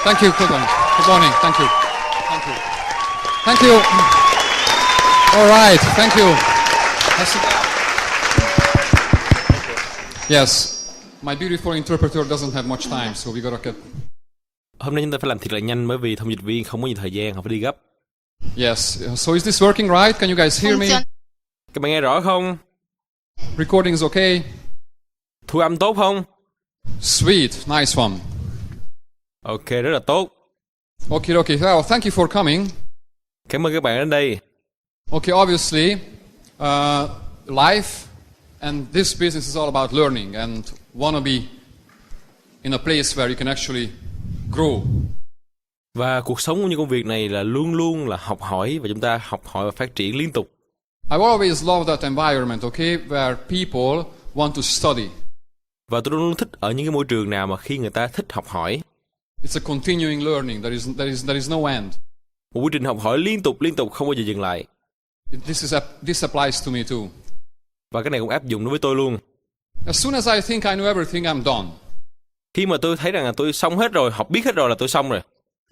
Thank you. Good morning. Good morning. Thank you. Thank you. Thank you. All right. Thank you. Yes. My beautiful interpreter doesn't have much time, so we gotta get. Hôm nay chúng ta phải làm thiệt là nhanh bởi vì thông dịch viên không có nhiều thời gian, họ phải đi gấp. Yes. So is this working right? Can you guys hear me? Các bạn nghe rõ không? Recording is okay. Thu âm tốt không? Sweet. Nice one. Ok, rất là tốt. Okay. Well, thank you for coming. Cảm ơn các bạn đến đây. Okay, obviously, life and this business is all about learning and want to be in a place where you can actually grow. Và cuộc sống cũng như công việc này là luôn luôn là học hỏi và chúng ta học hỏi và phát triển liên tục. I've always loved that environment, okay, where people want to study. Và tôi luôn thích ở những cái môi trường nào mà khi người ta thích học hỏi. It's a continuing learning. There is no end. Một quy trình học hỏi liên tục không bao giờ dừng lại. This applies to me too. Và cái này cũng áp dụng đối với tôi luôn. As soon as I think I know everything, I'm done. Khi mà tôi thấy rằng là tôi xong hết rồi, học biết hết rồi là tôi xong rồi.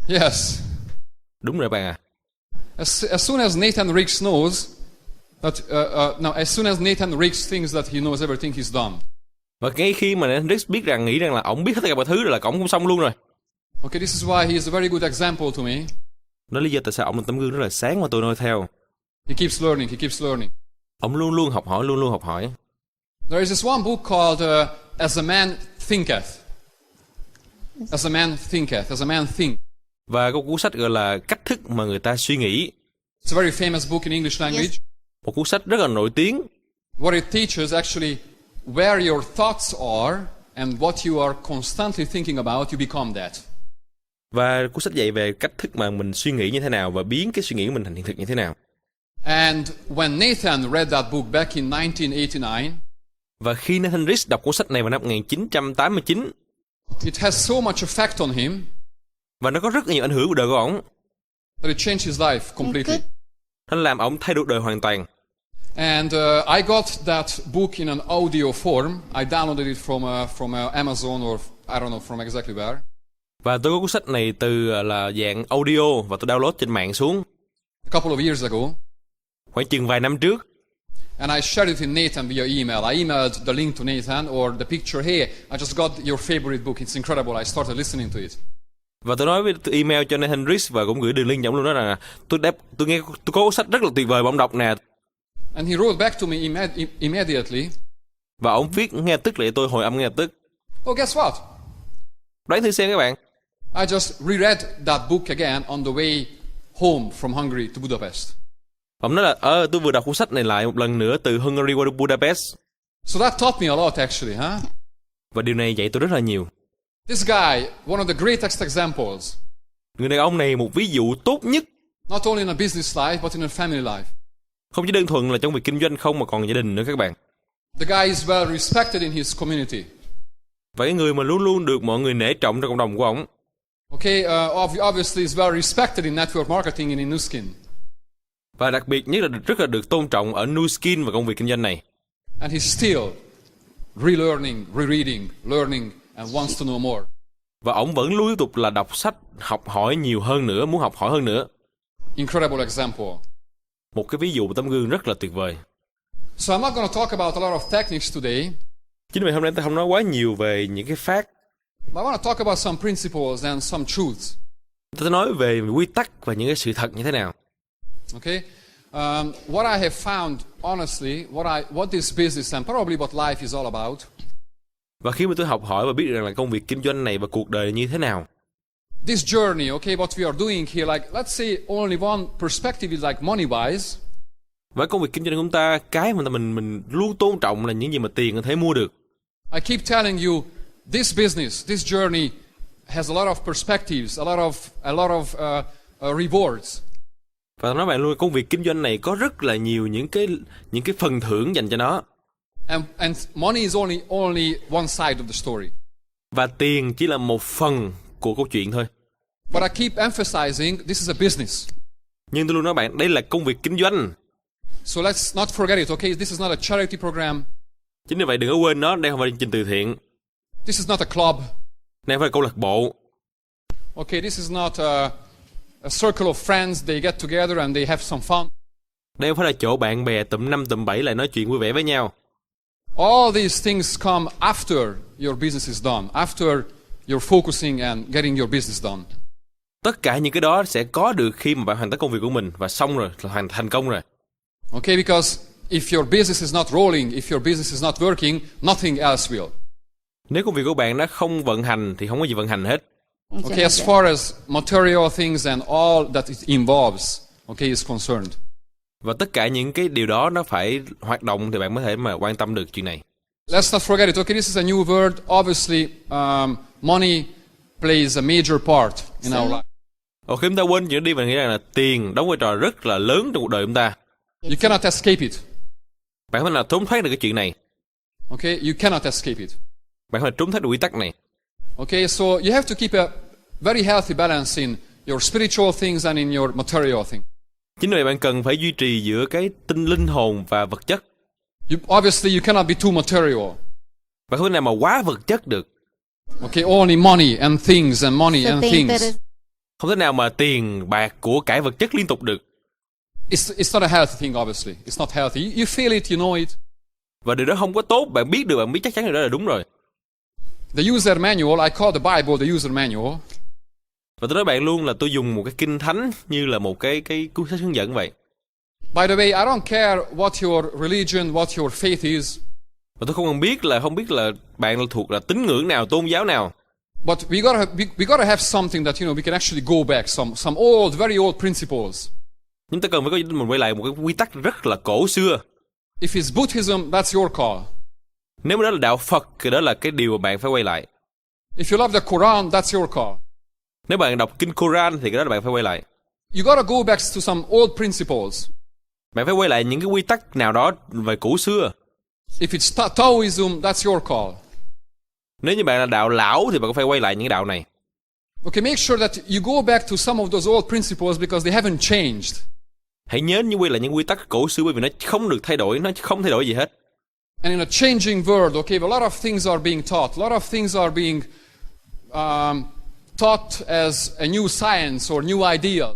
Yes. Đúng rồi bạn à. As soon as Nathan Riggs knows that, as soon as Nathan Riggs thinks that he knows everything, he's done. Và ngay khi mà Nathan Riggs nghĩ rằng là ổng biết hết tất cả mọi thứ rồi là ổng cũng xong luôn rồi. Okay, this is why he is a very good example to me. Đó là lý do tại sao ổng là tấm gương rất là sáng mà tôi noi theo. He keeps learning. Ổng luôn luôn học hỏi. There is this one book called As a Man Thinketh. As a man think. Và có cuốn sách gọi là Cách thức mà người ta suy nghĩ. It's a very famous book in English language. Yes. Một cuốn sách rất là nổi tiếng. What it teaches actually where your thoughts are and what you are constantly thinking about, you become that. Và cuốn sách dạy về cách thức mà mình suy nghĩ như thế nào và biến cái suy nghĩ của mình thành hiện thực như thế nào. And when Nathan read that book back in 1989, và khi Nathan Riggs đọc cuốn sách này vào năm 1989, it has so much effect on him. Và nó có rất nhiều ảnh hưởng của đời của ổng. That it changed his life completely. Nó làm ổng thay đổi đời hoàn toàn. And I got that book in an audio form. I downloaded it from Amazon or I don't know from exactly where. Và tôi có cuốn sách này từ là dạng audio và tôi download trên mạng xuống. A couple of years ago. Khoảng chừng vài năm trước. And I shared it with Nathan via email. I emailed the link to Nathan or the picture. Hey, I just got your favorite book. It's incredible. I started listening to it. Và tôi nói với email cho Nathan Riggs và cũng gửi đường link cho ông luôn, đó là tôi có cuốn sách rất là tuyệt vời mà ông đọc nè. And he wrote back to me immediately. Và ông viết ngay tức lại tôi hồi âm ngay lập tức. Oh, guess what? Đoán thử xem các bạn. I just reread that book again on the way home from Hungary to Budapest. Ông nói là tôi vừa đọc cuốn sách này lại một lần nữa từ Hungary qua Budapest. So that taught me a lot actually, huh? Và điều này dạy tôi rất là nhiều. This guy, one of the greatest examples. Người đàn ông này một ví dụ tốt nhất. Not only in a business life but in a family life. Không chỉ đơn thuần là trong việc kinh doanh không mà còn gia đình nữa các bạn. The guy is well respected in his community. Và cái người mà luôn luôn được mọi người nể trọng trong cộng đồng của ông. Okay, obviously is well respected in network marketing and in Nu Skin. Và đặc biệt nhất là rất là được tôn trọng ở Nu Skin và công việc kinh doanh này. And he's still relearning, rereading, learning and wants to know more. Và ông vẫn luôn tiếp tục là đọc sách, học hỏi nhiều hơn nữa, muốn học hỏi hơn nữa. Incredible example. Một cái ví dụ, một tấm gương rất là tuyệt vời. So I'm not going to talk about a lot of techniques today. Chính vì hôm nay ta không nói quá nhiều về những cái fact. But I want to talk about some principles and some truths. Ta nói về quy tắc và những cái sự thật như thế nào. Okay, what I have found, honestly, what this business and probably what life is all about. Và khi mà tôi học hỏi và biết được rằng là công việc kinh doanh này và cuộc đời như thế nào. This journey, okay, what we are doing here, like let's say only one perspective is like money wise. Và công việc kinh doanh của chúng ta, cái mà mình luôn tôn trọng là những gì mà tiền có thể mua được. I keep telling you, this business, this journey has a lot of perspectives, a lot of rewards. Và nói bạn luôn, công việc kinh doanh này có rất là nhiều những cái phần thưởng dành cho nó. And money is only one side of the story. Và tiền chỉ là một phần của câu chuyện thôi. But I keep emphasizing this is a business. Nhưng tôi luôn nói bạn, đây là công việc kinh doanh. So let's not forget it, okay? This is not a charity program. Chính vì vậy đừng có quên nó, đây không phải chương trình từ thiện. This is not a club. Đây không phải là câu lạc bộ. Okay, this is not a circle of friends. They get together and they have some fun. Đây không phải là chỗ bạn bè tụm 5 tụm 7 lại nói chuyện vui vẻ với nhau. All these things come after your business is done, after you're focusing and getting your business done. Tất cả những cái đó sẽ có được khi mà bạn hoàn tất công việc của mình và xong rồi, là hoàn thành công rồi. Okay, because if your business is not rolling, if your business is not working, nothing else will. Nếu công việc của bạn nó không vận hành thì không có gì vận hành hết. Okay, as far as material things and all that it involves, okay, is concerned. Và tất cả những cái điều đó nó phải hoạt động thì bạn mới thể mà quan tâm được chuyện này. Let's not forget it. Okay, this is a new word. Obviously, money plays a major part in our life. Khi chúng ta quên chuyện đi, mình nghĩ rằng là tiền đóng vai trò rất là lớn trong cuộc đời chúng ta. You cannot escape it. Bạn không thể nào trốn thoát được cái chuyện này. Okay, you cannot escape it. Bạn không thể trốn thoát được quy tắc này. Okay, so you have to keep a very healthy balance in your spiritual things and in your material things. Chính vì vậy bạn cần phải duy trì giữa cái linh hồn và vật chất. Obviously, you cannot be too material. Bạn không thể nào mà quá vật chất được. Okay, only money and things and money and things. Không thể nào mà tiền, bạc, của cải vật chất liên tục được. It's not a healthy thing, obviously. It's not healthy. You feel it, you know it. Và điều đó không có tốt, bạn biết được, bạn biết chắc chắn điều đó là đúng rồi. The user manual, I call the Bible the user manual. Và tôi nói bạn luôn là tôi dùng một cái kinh thánh như là một cái cuốn sách hướng dẫn vậy. By the way, I don't care what your religion, what your faith is. Và tôi không biết là bạn là thuộc là tín ngưỡng nào, tôn giáo nào. But we gotta have something that we can actually go back, some old, very old principles. Chúng ta cần phải có mình quay lại một cái quy tắc rất là cổ xưa. If it's Buddhism, that's your call. Nếu mà đó là đạo Phật thì đó là cái điều mà bạn phải quay lại. If you love the Quran, that's your call. Nếu bạn đọc kinh Quran thì cái đó là bạn phải quay lại. You gotta go back to some old principles. Bạn phải quay lại những cái quy tắc nào đó về cổ xưa. If it's Taoism, that's your call. Nếu như bạn là đạo lão thì bạn cũng phải quay lại những cái đạo này. Okay, make sure that you go back to some of those old principles because they haven't changed. Hãy nhớ như quay lại những quy tắc cổ xưa bởi vì nó không được thay đổi, nó không thay đổi gì hết. And in a changing world, okay, a lot of things are being taught. A lot of things are being taught as a new science or new idea.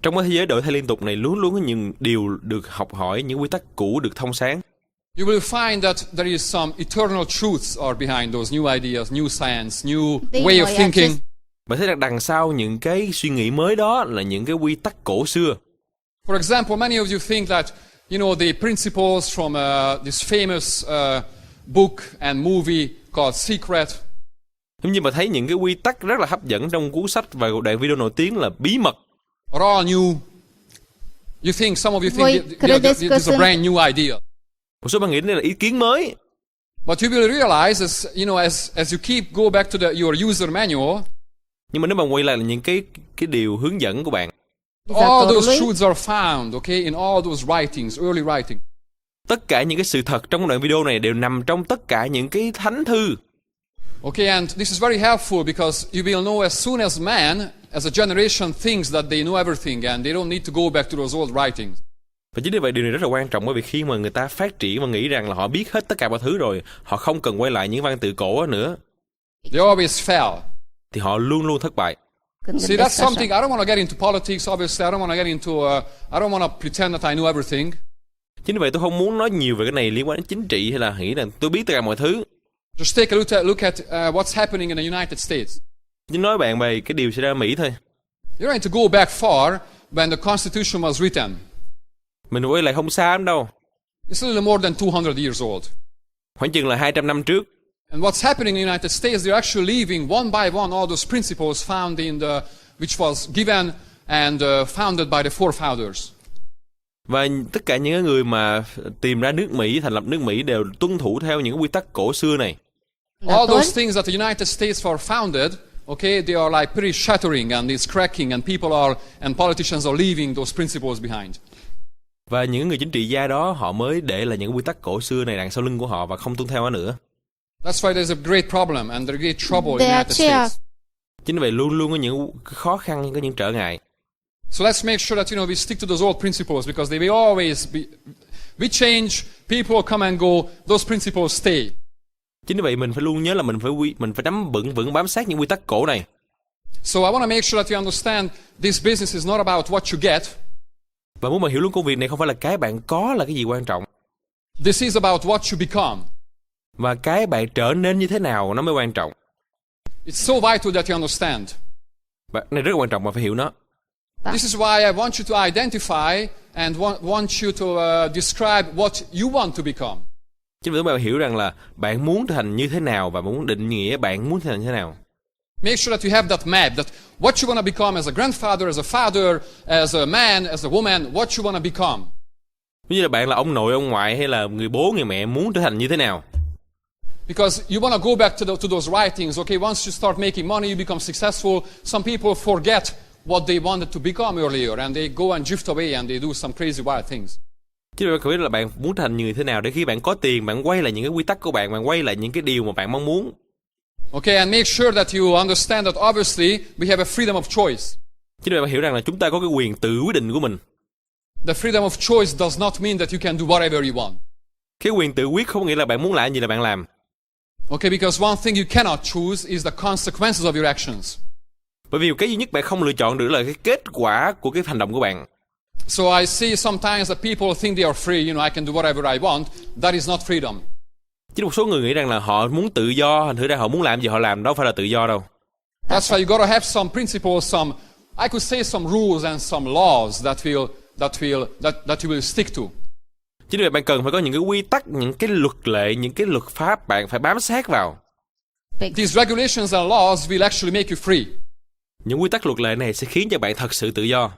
Trong cái thế giới đổi thay liên tục này, luôn luôn có những điều được học hỏi, những quy tắc cũ được thông sáng. You will find that there is some eternal truths are behind those new ideas, new science, new way of thinking. Bạn thấy rằng đằng sau những cái suy nghĩ mới đó là những cái quy tắc cổ xưa. For example, many of you think that, the principles from this famous book and movie called Secret. Giống như mà thấy những cái quy tắc rất là hấp dẫn trong cuốn sách và đoạn video nổi tiếng là Bí mật. Are all new. Some of you think this is a brand new idea. Một số bạn nghĩ đây là ý kiến mới. But you will realize as you keep go back to your user manual. Nhưng mà nếu bạn quay lại là những cái điều hướng dẫn của bạn. All those truths are found, okay, in all those writings, early writing. Tất cả những cái sự thật trong đoạn video này đều nằm trong tất cả những cái thánh thư. Okay, and this is very helpful because you will know as soon as man, as a generation, thinks that they know everything and they don't need to go back to those old writings. Và chính vì vậy điều này rất là quan trọng bởi vì khi mà người ta phát triển và nghĩ rằng là họ biết hết tất cả mọi thứ rồi, họ không cần quay lại những văn tự cổ nữa. They always fail. Thì họ luôn luôn thất bại. See, that's something I don't want to get into politics. Obviously, I don't want to get into. I don't want to pretend that I know everything. Chính vì vậy tôi không muốn nói nhiều về cái này liên quan đến chính trị hay là nghĩ là tôi biết tất cả mọi thứ. Just take a look at what's happening in the United States. Chỉ nói bạn về cái điều xảy ra ở Mỹ thôi. You don't need to go back far when the Constitution was written. Mình quay lại không xa lắm đâu. It's a little more than 200 years old. Khoảng chừng là 200 năm trước. And what's happening in the United States, they're actually leaving one by one all those principles found in which was given and founded by the forefathers. Và tất cả những người mà tìm ra nước Mỹ, thành lập nước Mỹ đều tuân thủ theo những quy tắc cổ xưa này. All those things that the United States were founded, okay, they are like pretty shattering and it's cracking and and politicians are leaving those principles behind. Và những người chính trị gia đó họ mới để lại những quy tắc cổ xưa này đằng sau lưng của họ và không tuân theo nó nữa. That's why there's a great problem and there's great trouble in the United States. Chính vì vậy luôn luôn có những khó khăn, có những trở ngại. So let's make sure that we stick to those old principles because they will always be. We change, people come and go, those principles stay. Chính vì vậy mình phải luôn nhớ là mình phải nắm vững bám sát những quy tắc cổ này. So I want to make sure that you understand this business is not about what you get. Và muốn bạn hiểu luôn công việc này không phải là cái bạn có là cái gì quan trọng. This is about what you become. Và cái bạn trở nên như thế nào nó mới quan trọng. It's so vital that you understand. Và này rất là quan trọng mà phải hiểu nó. This is why I want you to identify and want you to describe what you want to become. Chính vì bạn hiểu rằng là bạn muốn trở thành như thế nào và muốn định nghĩa bạn muốn trở thành như thế nào. Make sure that you have that map, that what you want to become as a grandfather, as a father, as a man, as a woman, what you want to become. Ví dụ là bạn là ông nội, ông ngoại hay là người bố, người mẹ muốn trở thành như thế nào. Because you want to go back to those writings, okay, once you start making money, you become successful. Some people forget what they wanted to become earlier and they go and drift away and they do some crazy wild things. Chứ bạn không biết là bạn muốn trở thành như thế nào để khi bạn có tiền, bạn quay lại những cái quy tắc của bạn, bạn quay lại những cái điều mà bạn mong muốn. Okay, and make sure that you understand that obviously we have a freedom of choice. Chứ bạn hiểu rằng là chúng ta có cái quyền tự quyết định của mình. The freedom of choice does not mean that you can do whatever you want. Cái quyền tự quyết không nghĩa là bạn muốn làm gì là bạn làm. Okay, because one thing you cannot choose is the consequences of your actions. Bởi vì cái duy nhất bạn không lựa chọn được là cái kết quả của cái hành động của bạn. So I see sometimes that people think they are free, I can do whatever I want. That is not freedom. Chứ một số người nghĩ rằng là họ muốn tự do, thành thử ra họ muốn làm gì họ làm, đó không phải là tự do đâu. That's why you got to have some principles, I could say some rules and some laws that you will stick to. Chính vì bạn cần phải có những cái quy tắc, những cái luật lệ, những cái luật pháp bạn phải bám sát vào. These regulations and laws will actually make you free. Những quy tắc luật lệ này sẽ khiến cho bạn thật sự tự do.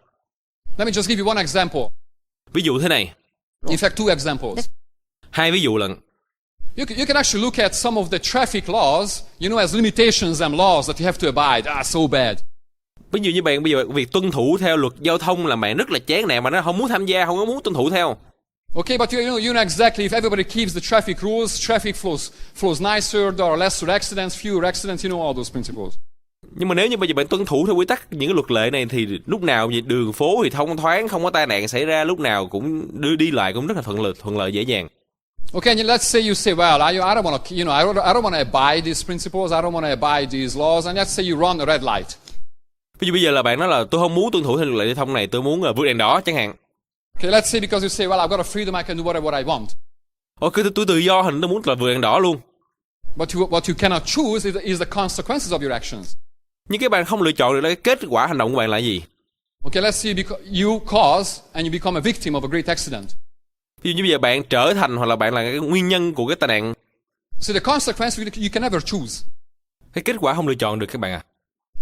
Let me just give you one example. Ví dụ thế này. In fact, two examples. Hai ví dụ lần. You can actually look at some of the traffic laws, as limitations and laws that you have to abide. So bad. Ví dụ như bạn bây giờ việc tuân thủ theo luật giao thông là bạn rất là chán nản mà nó không muốn tham gia, không có muốn tuân thủ theo. Okay, but you know exactly if everybody keeps the traffic rules, traffic flows nicer, there are lesser accidents, fewer accidents, all those principles. Nhưng mà nếu như bây giờ bạn tuân thủ theo quy tắc những cái luật lệ này thì lúc nào đường phố thì thông thoáng, không có tai nạn xảy ra, lúc nào cũng đi lại cũng rất là thuận lợi dễ dàng. Okay, and let's say you say, well, I don't want to, I don't want to abide these principles, I don't want to abide these laws, and let's say you run a red light. Ví dụ bây giờ là bạn nói là tôi không muốn tuân thủ theo luật lệ giao thông này, tôi muốn vượt đèn đỏ chẳng hạn. Okay, let's say because you say, well, I've got a freedom, I can do whatever I want. Okay, tôi tự do, tôi muốn là vượt đèn đỏ luôn. But what you cannot choose is the consequences of your actions. Nhưng cái bạn không lựa chọn được là cái kết quả hành động của bạn là gì. Okay, let's say you cause and you become a victim of a great accident. Ví dụ như bây giờ bạn trở thành hoặc là bạn là cái nguyên nhân của cái tai nạn. So the consequence you can never choose. Cái kết quả không lựa chọn được các bạn ạ.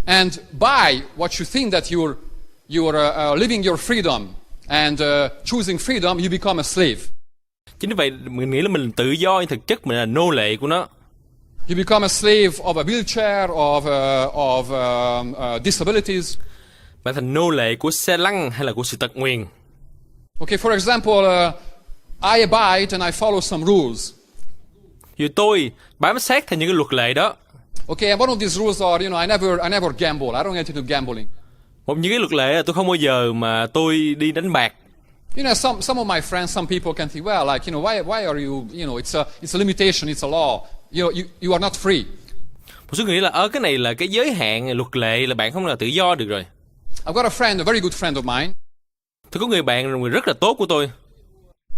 And by what you think that you're living your freedom and choosing freedom, you become a slave. Chính vì vậy mình nghĩ là mình tự do nhưng thực chất mình là nô lệ của nó. You become a slave of a wheelchair, of disabilities. Bạn thành nô lệ của xe lăn hay là của sự tật nguyền. Okay, for example, I abide and I follow some rules. Dù tôi bám sát theo những cái luật lệ đó. Okay, and one of these rules are, I never gamble. I don't get into gambling. Một những cái luật lệ là tôi không bao giờ mà tôi đi đánh bạc. Some of my friends, some people can think, well, like, why are you, it's a limitation, it's a law. You are not free. Một số người nghĩ là cái này là cái giới hạn, luật lệ là bạn không là tự do được rồi. I've got a friend, a very good friend of mine. Tôi có người bạn, người rất là tốt của tôi.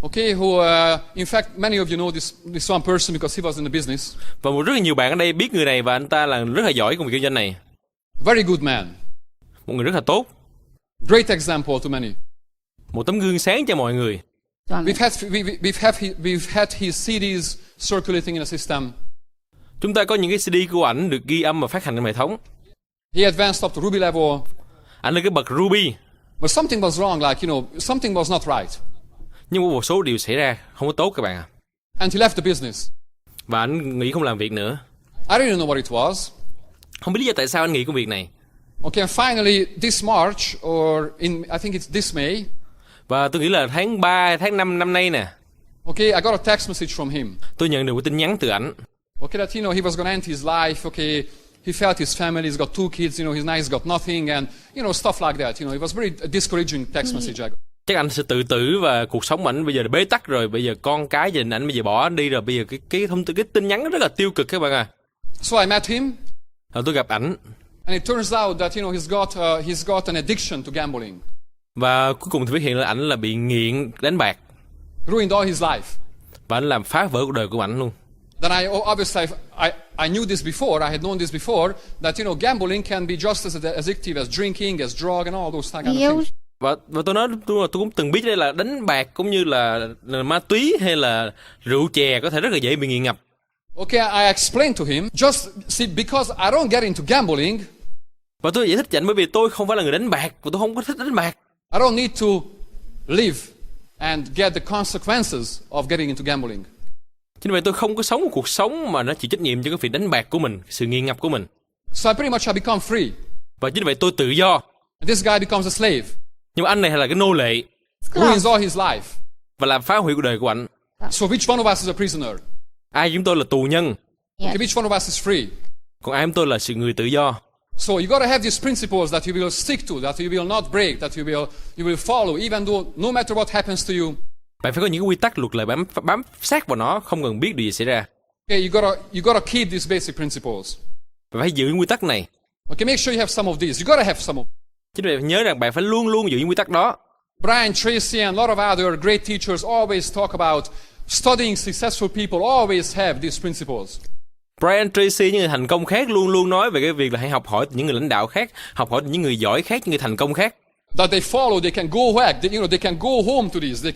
Okay, who, in fact, many of you know this one person because he was in the business. Và rất là nhiều bạn ở đây biết người này và anh ta là rất là giỏi công việc kinh doanh này. Very good man. Một người rất là tốt. Great example to many. Một tấm gương sáng cho mọi người. We've had his CDs circulating in the system. Chúng ta có những cái CD của ảnh được ghi âm và phát hành trong hệ thống. He advanced up to Ruby level. Ảnh lên cái bậc Ruby. But something was wrong, like, something was not right. Nhưng mà một số điều xảy ra không có tốt các bạn ạ. And he left the business. Và anh nghĩ không làm việc nữa. I didn't know what it was. Không biết lý do tại sao anh nghỉ công việc này. Okay, and finally this March or I think it's this May. Và tôi nghĩ là tháng 3, tháng 5 năm nay nè. Okay, I got a text message from him. Tôi nhận được một tin nhắn từ ảnh. Okay, that he was going to end his life. Okay, he felt his family. He's got 2 kids. His niece got nothing, and stuff like that. It was very discouraging text message I got. Chắc anh sẽ tự tử và cuộc sống ảnh bây giờ là bế tắc rồi, bây giờ con cái gia đình ảnh bây giờ bỏ anh đi rồi, bây giờ cái tin nhắn rất là tiêu cực các bạn à. So I met him. Rồi tôi gặp ảnh. And it turns out that he's got an addiction to gambling. Và cuối cùng thì phát hiện là ảnh là bị nghiện đánh bạc. Ruined all his life. Và ảnh làm phá vỡ cuộc đời của ảnh luôn. Then obviously I knew this before. I had known this before that gambling can be just as addictive as drinking, as drug, and all those kind of things. Và tôi nói tôi cũng từng biết đây là đánh bạc cũng như là ma túy hay là rượu chè có thể rất là dễ bị nghiện ngập. Okay, I explained to him, just see, because I don't get into gambling. Và tôi giải thích cho anh bởi vì tôi không phải là người đánh bạc và tôi không có thích đánh bạc. I don't need to live and get the consequences of getting into gambling. Chính vì tôi không có sống một cuộc sống mà nó chịu trách nhiệm cho cái việc đánh bạc của mình, sự nghiện ngập của mình. So I pretty much have become free. Và chính vậy tôi tự do. And this guy becomes a slave. Nhưng mà anh này là cái nô lệ. Ruins all his life. Và làm phá hủy cuộc đời của anh. So which one of us is a prisoner? Ai chúng tôi là tù nhân. Okay, which one of us is free? Còn ai chúng tôi là sự người tự do. So you got to have these principles that you will stick to, that you will not break, that you will follow, even though no matter what happens to you. Bạn phải có những quy tắc luật lệ bám sát vào nó, không cần biết điều gì xảy ra. Okay, you got to keep these basic principles. Bạn phải giữ những quy tắc này. Okay, make sure you have some of these. You got to have some of. Chính vì nhớ rằng bạn phải luôn luôn giữ những quy tắc đó. Brian Tracy and a lot of other great teachers always talk about studying successful people. Always have these principles. Brian Tracy, những người thành công khác luôn luôn nói về cái việc là hãy học hỏi từ những người lãnh đạo khác, học hỏi từ những người giỏi khác, những người thành công khác. That they follow, they can go back. They can go home to these.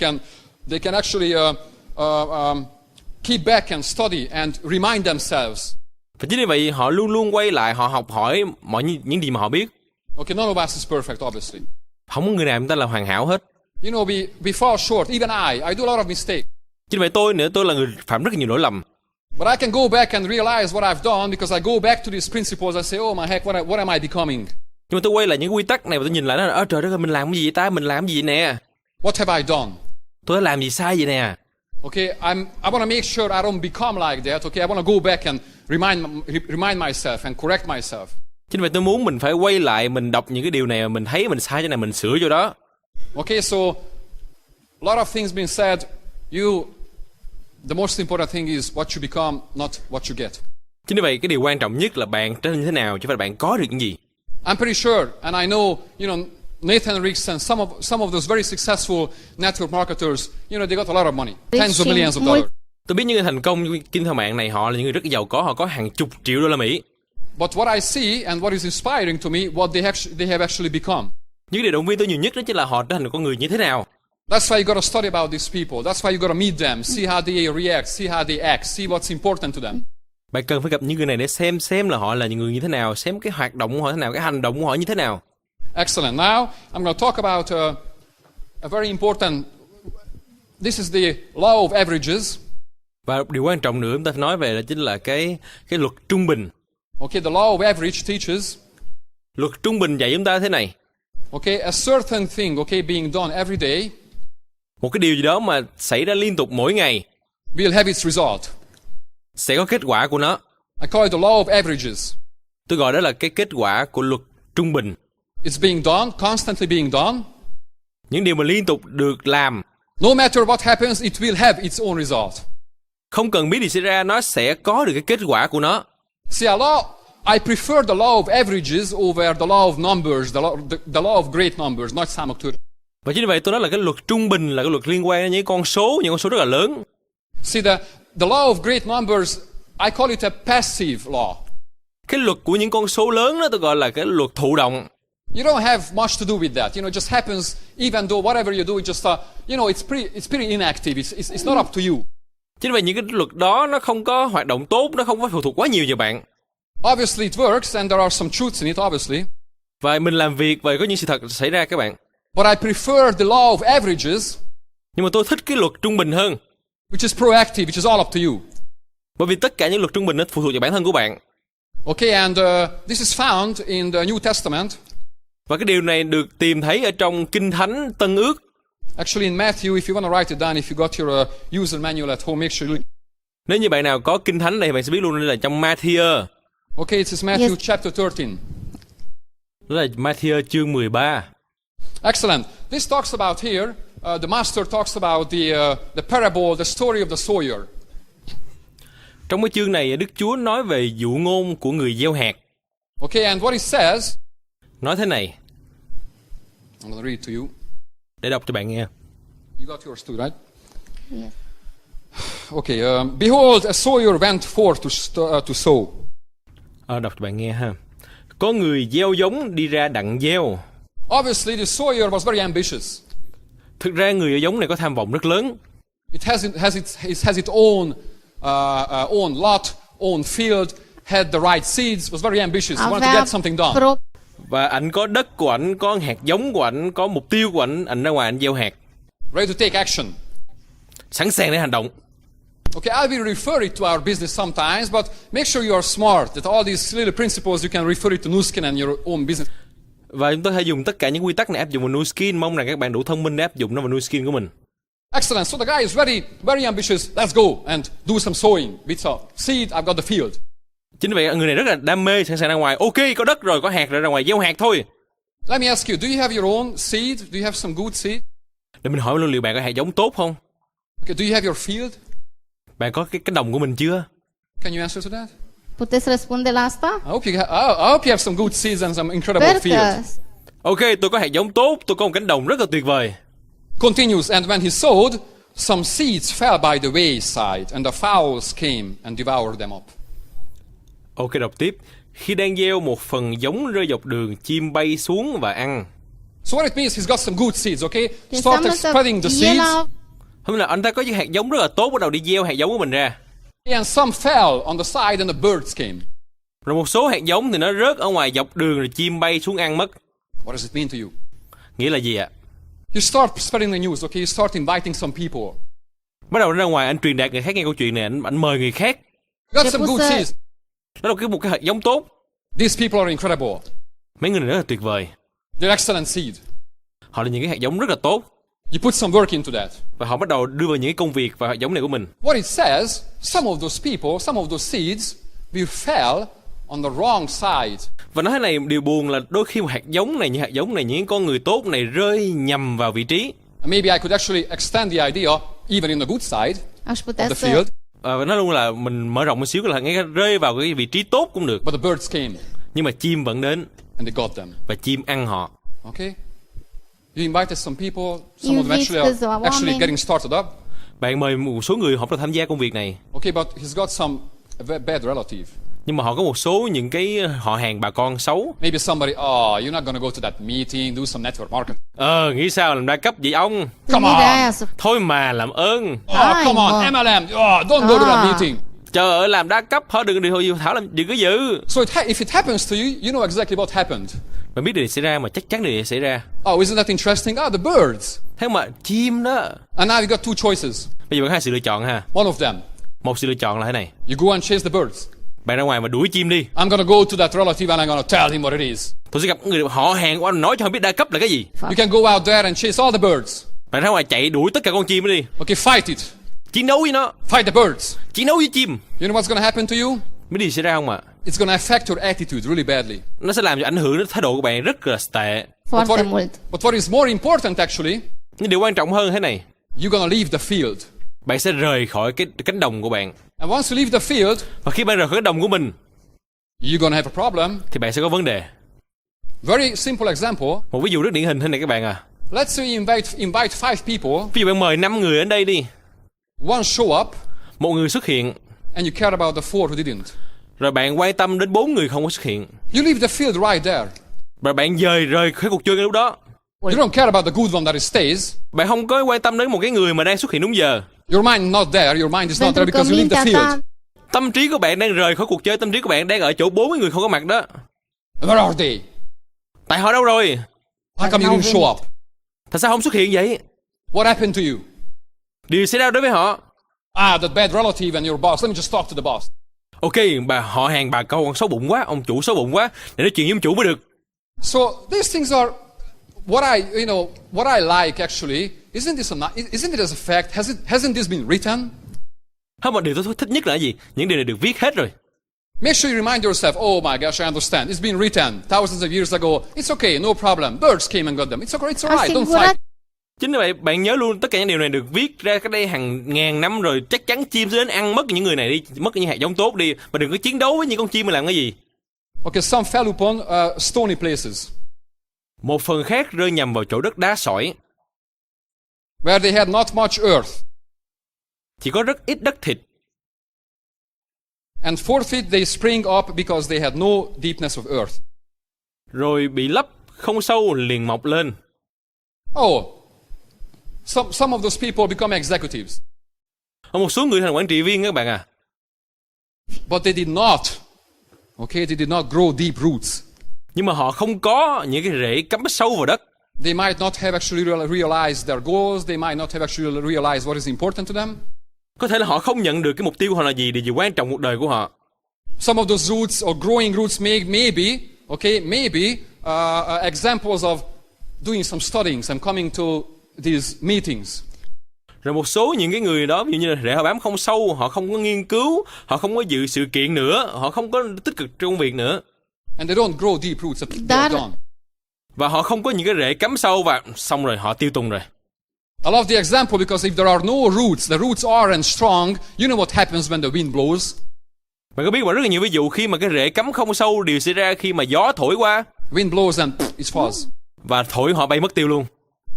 They can actually keep back and study and remind themselves. Và chính vì vậy họ luôn luôn quay lại, họ học hỏi những gì mà họ biết. Okay, none of us is perfect, obviously. Không có người nào chúng ta là hoàn hảo hết. We fall short. Even I do a lot of mistakes. Chính vì tôi là người phạm rất nhiều lỗi lầm. But I can go back and realize what I've done because I go back to these principles and say, oh my heck, what am I becoming? Nhưng mà tôi quay lại những quy tắc này và tôi nhìn lại nó, trời đất ơi, mình làm cái gì vậy ta? Mình làm cái gì nè? What have I done? Tôi đã làm gì sai vậy nè? Okay, I want to make sure I don't become like that. Okay, I want to go back and remind myself and correct myself. Chính vì tôi muốn mình phải quay lại, mình đọc những cái điều này mà mình thấy mình sai chỗ này, mình sửa chỗ đó. Okay, so a lot of things being said. The most important thing is what you become, not what you get. Chính vì vậy cái điều quan trọng nhất là bạn trở nên như thế nào, chứ không phải là bạn có được những gì. I'm pretty sure, and I know, Nathan Ricks and some of those very successful network marketers, they got a lot of money, tens of millions of dollars. Tôi biết những người thành công kinh thương mạng này, họ là những người rất giàu có, họ có hàng chục triệu đô la Mỹ. But what I see and what is inspiring to me, what they have actually become. Những điều động viên tôi nhiều nhất đó chính là họ trở thành con người như thế nào. That's why you got to study about these people. That's why you got to meet them, see how they react, see how they act, see what's important to them. Bạn cần phải gặp những người này để xem là họ là những người như thế nào, xem cái hoạt động của họ thế nào, cái hành động của họ như thế nào. Excellent. Now I'm going to talk about a very important. This is the law of averages. Và điều quan trọng nữa chúng ta nói về là chính là cái luật trung bình. Okay, the law of average teaches. Luật trung bình dạy chúng ta thế này. Okay, a certain thing, okay, being done every day. Một cái điều gì đó mà xảy ra liên tục mỗi ngày will have its result. Sẽ có kết quả của nó. I call it the law of averages. Tôi gọi đó là cái kết quả của luật trung bình. It's being done, constantly being done. Những điều mà liên tục được làm. No matter what happens, it will have its own result. Không cần biết gì xảy ra, nó sẽ có được cái kết quả của nó. See, I prefer the law of averages over the law of numbers, the law of great numbers, not sum of two. Và chính vì vậy tôi nói là cái luật trung bình là cái luật liên quan đến những con số rất là lớn. See, the law of great numbers, I call it a passive law. Cái luật của những con số lớn đó tôi gọi là cái luật thụ động. You don't have much to do with that. It just happens even though whatever you do, it just, it's pretty inactive. It's not up to you. Chính vì những cái luật đó nó không có hoạt động tốt, nó không có phụ thuộc quá nhiều vào bạn. Obviously it works and there are some truths in it, obviously. Và mình làm việc và có những sự thật xảy ra các bạn. But I prefer the law of averages. Nhưng mà tôi thích cái luật trung bình hơn. Which is proactive, which is all up to you. Bởi vì tất cả những luật trung bình nó phụ thuộc vào bản thân của bạn. Okay, and this is found in the New Testament. Và cái điều này được tìm thấy ở trong Kinh Thánh Tân Ước. Actually in Matthew, if you want to write it down, if you got your user manual at home, make sure you... Nếu như bạn nào có Kinh Thánh này, bạn sẽ biết luôn đây là trong Matthew. Okay, it is Matthew chapter 13. Đó là Matthew chương 13. Excellent. This talks about here, the master talks about the parable, the story of the sower. Trong cái chương này, Đức Chúa nói về dụ ngôn của người gieo hạt. Okay, and what it says, Nói thế này, I'm going to read it to you. để đọc cho bạn nghe. You got yours too, right? Yes. Okay, behold, a sower went forth to sow. Đọc cho bạn nghe ha. Có người gieo giống đi ra đặng gieo. Obviously, the sower was very ambitious. Thực ra người gieo giống này có tham vọng rất lớn. It has its own own lot, own field, had the right seeds, was very ambitious. He wanted to get something done. Và anh có đất của anh, có hạt giống của anh, có mục tiêu của anh ra ngoài anh gieo hạt. Ready to take action. Sẵn sàng để hành động. Okay, I will refer it to our business sometimes, but make sure you are smart, that all these little principles you can refer it to Nuskin and your own business. Và chúng tôi hay dùng tất cả những quy tắc này áp dụng vào Nuskin. Mong rằng các bạn đủ thông minh để áp dụng nó vào Nuskin của mình. Excellent. So the guy is very ambitious. Let's go and do some sowing. With a seed, I've got the field. Chính vậy, người này rất là đam mê, sẵn sàng ra ngoài. Ok, có đất rồi, có hạt rồi, ra ngoài gieo hạt thôi. Let me ask you, do you have your own seed? Do you have some good seed? Để mình hỏi luôn, liệu bạn có hạt giống tốt không? Okay, do you have your field? Bạn có cái cánh đồng của mình chưa? Can you answer to that? Puteți răspunde la asta? I hope you have some good seeds and some incredible Sper field. că... Ok, tôi có hạt giống tốt, tôi có một cánh đồng rất là tuyệt vời. Continues, and when he sowed, some seeds fell by the wayside, and the fowls came and devoured them up. Ok, đọc tiếp. Khi đang gieo, một phần giống rơi dọc đường, chim bay xuống và ăn. So what it means, he's got some good seeds, okay? Deci Start înseamnă să spreading the el seeds, a... Hôm là anh ta có những hạt giống rất là tốt, bắt đầu đi gieo hạt giống của mình ra. and some fell on the side, and the birds came. Rồi một số hạt giống thì nó rớt ở ngoài dọc đường rồi chim bay xuống ăn mất. What does it mean to you? Nghĩa là gì ạ? You start spreading the news, okay? You start inviting some people. Bắt đầu ra ngoài anh truyền đạt người khác nghe câu chuyện này, anh mời người khác. Got some good seeds. Đó là một cái hạt giống tốt. These people are incredible. Mấy người này rất là tuyệt vời. They're excellent seed. Họ là những cái hạt giống rất là tốt. You put some work into that. Và họ bắt đầu đưa vào những cái công việc và hạt giống này của mình. What it says, some of those people, some of those seeds will fell on the wrong side. Và nói thế này, điều buồn là đôi khi một hạt giống này, những con người tốt này rơi nhầm vào vị trí. And maybe I could actually extend the idea even in the good side Aș of putea the să... field. Và nói luôn là mình mở rộng một xíu là ngay rơi vào cái vị trí tốt cũng được. But the birds came Nhưng mà chim vẫn đến and they got them. và chim ăn họ. Okay? You invited some people, some of them actually getting started up. Bạn mời một số người họ bắt đầu tham gia công việc này. Okay, but he's got some bad relative. Nhưng mà họ có một số những cái họ hàng bà con xấu. Maybe somebody, you're not going to go to that meeting, do some network marketing. Nghĩ sao làm đa cấp vậy ông? Come Gândirea on. aia să... Thôi mà làm ơn. Hai, Come on, mă. MLM. Don't go to that meeting. Trời ơi, làm đa cấp họ đừng thảo làm đừng có dự. So if it happens to you, you know exactly what happened. Bạn biết điều này xảy ra mà chắc chắn điều này xảy ra. Isn't that interesting? The birds. Thế mà chim đó. And now you got two choices. Bây giờ bạn có hai sự lựa chọn ha. One of them, Một sự lựa chọn là thế này. you go and chase the birds. Bạn ra ngoài mà đuổi chim đi. I'm going to go to that relative and I'm going to tell him what it is. Tôi sẽ gặp người họ hàng của anh nói cho họ biết đa cấp là cái gì. You can go out there and chase all the birds. Bạn ra ngoài chạy đuổi tất cả con chim đó đi. Okay, fight it. Chiến đấu với nó. Fight the birds. Chiến đấu với chim. You know what's going to happen to you? Biết gì xảy ra không ạ? It's going to affect your attitude really badly. Nó sẽ làm cho ảnh hưởng đến thái độ của bạn rất là tệ. Foarte mult. But what is more important actually, Nhưng điều quan trọng hơn thế này. you're going to leave the field. Bạn sẽ rời khỏi cái cánh đồng của bạn. And once you leave the field, Và khi bạn rời khỏi cánh đồng của mình you're going to have a problem. thì bạn sẽ có vấn đề. Very simple example. Một ví dụ rất điển hình thế này các bạn à. Let's say you invite 5 people. Ví dụ bạn mời 5 người đến đây đi. One show up. Một người xuất hiện. And you care about the 4 who didn't. Rồi bạn quan tâm đến 4 người không có xuất hiện. You leave the field right there. Và bạn rời khỏi cuộc chơi ngay lúc đó. You don't care about the good one that stays. Bạn không có quan tâm đến một cái người mà đang xuất hiện đúng giờ. Your mind is not there. Your mind is not there Pentru că because you leave the mintea field. ta... Tâm trí của bạn đang rời khỏi cuộc chơi, tâm trí của bạn đang ở chỗ 40 người không có mặt đó. Where are they? Tại họ đâu rồi? How come you didn't show up? Tại sao không xuất hiện vậy? What happened to you? Điều xảy ra đối với họ. That bad relative and your boss. Let me just talk to the boss. Ok, họ hàng bà con xấu bụng quá, ông chủ xấu bụng quá, để nói chuyện với ông chủ mới được. So these things are what I like actually. Isn't it as a fact? Hasn't this been written? Không, mà điều tôi thích nhất là cái gì? Những điều này được viết hết rồi. Make sure you remind yourself, oh my gosh, I understand. It's been written thousands of years ago. It's okay, no problem. Birds came and got them. It's alright, don't fight. Chính vì vậy, bạn nhớ luôn tất cả những điều này được viết ra cách đây hàng ngàn năm rồi. Chắc chắn chim sẽ đến ăn mất những người này đi, mất những hạt giống tốt đi. Mà đừng có chiến đấu với những con chim mà làm cái gì. Okay, some fell upon stony places, Một phần khác rơi nhầm vào chỗ đất đá sỏi, where they had not much earth. chỉ có rất ít đất thịt. And forthwith they spring up because they had no deepness of earth. Rồi bị lấp, không sâu liền mọc lên. Oh, some of those people become executives, Một số người thành quản trị viên các bạn à. but they did not. Okay, they did not grow deep roots. Nhưng mà họ không có những cái rễ cắm sâu vào đất. They might not have actually realized their goals. They might not have actually realized what is important to them. Có thể là họ không nhận được cái mục tiêu họ là gì, điều gì quan trọng cuộc đời của họ. Some of those roots or growing roots maybe examples of doing some studying and coming to these meetings. Rồi một số những cái người đó, ví dụ như là rễ họ bám không sâu, họ không có nghiên cứu, họ không có dự sự kiện nữa, họ không có tích cực trong công việc nữa. And they don't grow deep roots. They're done. Và họ không có những cái rễ cắm sâu và xong rồi họ tiêu tùng rồi. I love the example because if there are no roots, the roots aren't strong, you know what happens when the wind blows? Bạn có biết rất là nhiều ví dụ khi mà cái rễ cắm không sâu đều xảy ra khi mà gió thổi qua. Wind blows and it falls. Và thổi họ bay mất tiêu luôn.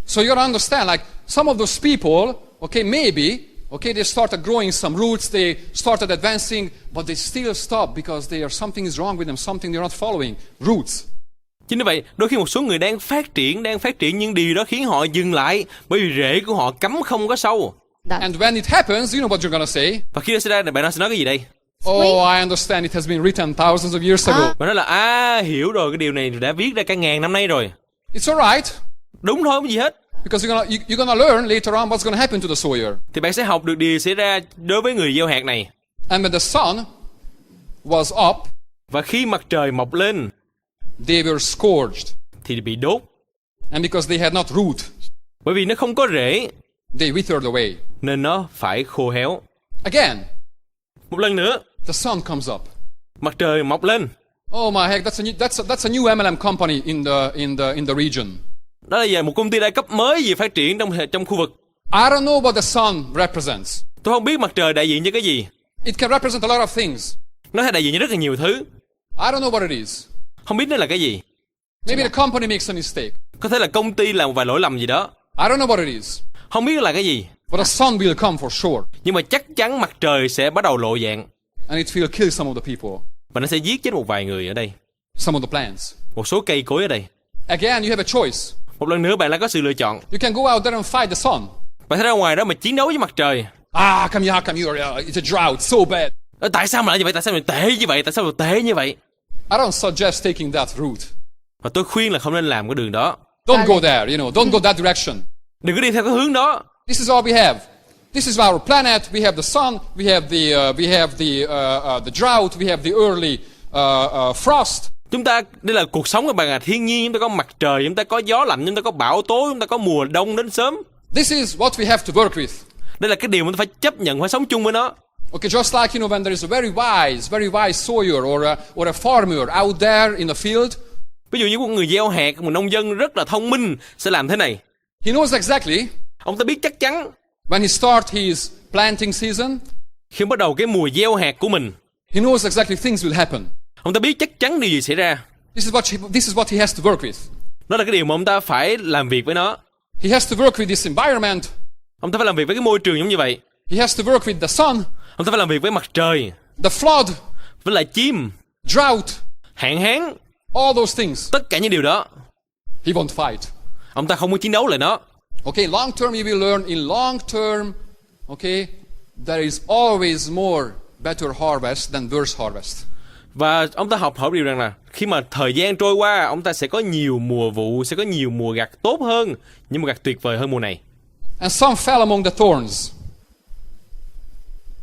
So you gotta understand, like some of those people, maybe, they started growing some roots, they started advancing, but they still stop because something is wrong with them, something they're not following. Roots. Chính như vậy, đôi khi một số người đang phát triển nhưng điều đó khiến họ dừng lại bởi vì rễ của họ cắm không có sâu. And when it happens, you know what you're gonna say? Và khi nó xảy ra, bạn sẽ nói cái gì đây? Oh, I understand, it has been written thousands of years ago. Bạn nói là hiểu rồi, cái điều này đã viết ra cả ngàn năm nay rồi. It's alright. Đúng thôi, không gì hết. Because you're gonna learn later on what's gonna happen to the sower. Thì bạn sẽ học được điều xảy ra đối với người gieo hạt này. And when the sun was up, và khi mặt trời mọc lên, they were scorched. Thì bị đốt. And because they had not root, bởi vì nó không có rễ, they withered away. Nên nó phải khô héo. Again, một lần nữa, the sun comes up. Mặt trời mọc lên. Oh my heck, that's a new MLM company in the region. Đó là một công ty đa cấp mới gì phát triển trong khu vực. I don't know what the sun represents. Tôi không biết mặt trời đại diện cho cái gì. It can represent a lot of things. Nó đại diện cho rất là nhiều thứ. I don't know what it is. Không biết nó là cái gì. Maybe the company makes a mistake. Có thể là công ty làm một vài lỗi lầm gì đó. I don't know what it is. Không biết là cái gì. But the sun will come for sure. Nhưng mà chắc chắn mặt trời sẽ bắt đầu lộ dạng. And it will kill some of the people. Và nó sẽ giết chết một vài người ở đây. Some of the plants. Một số cây cối ở đây. Again, you have a choice. Một lần nữa bạn lại có sự lựa chọn. You can go out there and fight the sun. Bạn sẽ ra ngoài đó mà chiến đấu với mặt trời. Come here, it's a drought, so bad. Tại sao mà lại như vậy? Tại sao mà tệ như vậy? Tại sao mà tệ như vậy? I don't suggest taking that route. Và tôi khuyên là không nên làm cái đường đó. Don't go there, don't go that direction. Đừng có đi theo cái hướng đó. This is all we have. This is our planet. We have the sun. We have the drought. We have the early frost. Đây là cuộc sống của bạn à. Thiên nhiên, chúng ta có mặt trời, chúng ta có gió lạnh, chúng ta có bão tố, chúng ta có mùa đông đến sớm. This is what we have to work with. Đây là cái điều mà chúng ta phải chấp nhận, phải sống chung với nó. Okay, just like when there is a very wise sawyer or a farmer out there in the field. Ví dụ như một người gieo hạt, một nông dân rất là thông minh sẽ làm thế này. He knows exactly. Ông ta biết chắc chắn. When he starts his planting season. Khi bắt đầu cái mùa gieo hạt của mình. He knows exactly things will happen. Ông ta biết chắc chắn điều gì xảy ra. This is what he has to work with. Đó là cái điều mà ông ta phải làm việc với nó. He has to work with this environment. Ông ta phải làm việc với cái môi trường giống như vậy. He has to work with the sun. Ông ta phải làm việc với mặt trời. The flood. Với lại chim. Drought. Hạn hán. All those things. Tất cả những điều đó. He won't fight. Ông ta không có chiến đấu lại nó. Okay, long term you will learn. In long term, okay, there is always more better harvest than worse harvest. Và ông ta học hỏi điều rằng là khi mà thời gian trôi qua, ông ta sẽ có nhiều mùa vụ, sẽ có nhiều mùa gặt tốt hơn, những mùa gặt tuyệt vời hơn mùa này. And some fell among the thorns.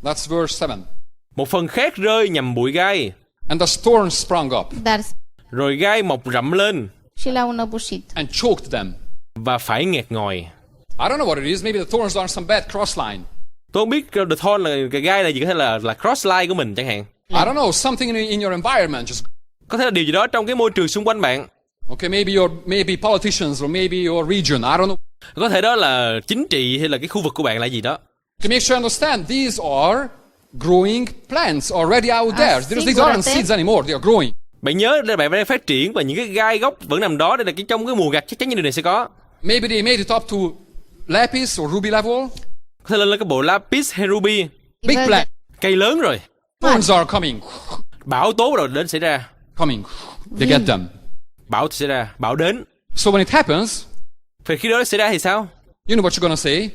That's verse 7. Một phần khác rơi nhằm bụi gai. And the thorns sprung up. Rồi gai mọc rậm lên. And choked them. Và phải nghẹt ngòi. I don't know what it is. Maybe the thorns are some bad cross line. Tôi không biết the thorn là cái gai là gì, có thể là cross line của mình chẳng hạn. I don't know, something in your environment. Có thể là điều gì đó trong cái môi trường xung quanh bạn. Okay, maybe politicians or maybe your region. I don't know. Có thể đó là chính trị hay là cái khu vực của bạn là gì đó. To make sure you understand, these are growing plants already out there. These aren't seeds anymore. They are growing. Bạn nhớ là bạn đang phát triển và những cái gai góc vẫn nằm đó. Đây là trong cái mùa gặt chắc chắn những điều này sẽ có. Maybe they made it up to lapis or ruby level. Có thể lên cái bộ lapis hay ruby. Big plant. Cây lớn rồi. Storms are coming. Bão tố rồi đến xảy ra. Coming. They get them. Bão xảy ra, bão đến. So when it happens, Và khi đó xảy ra thì sao? you know what you're gonna say?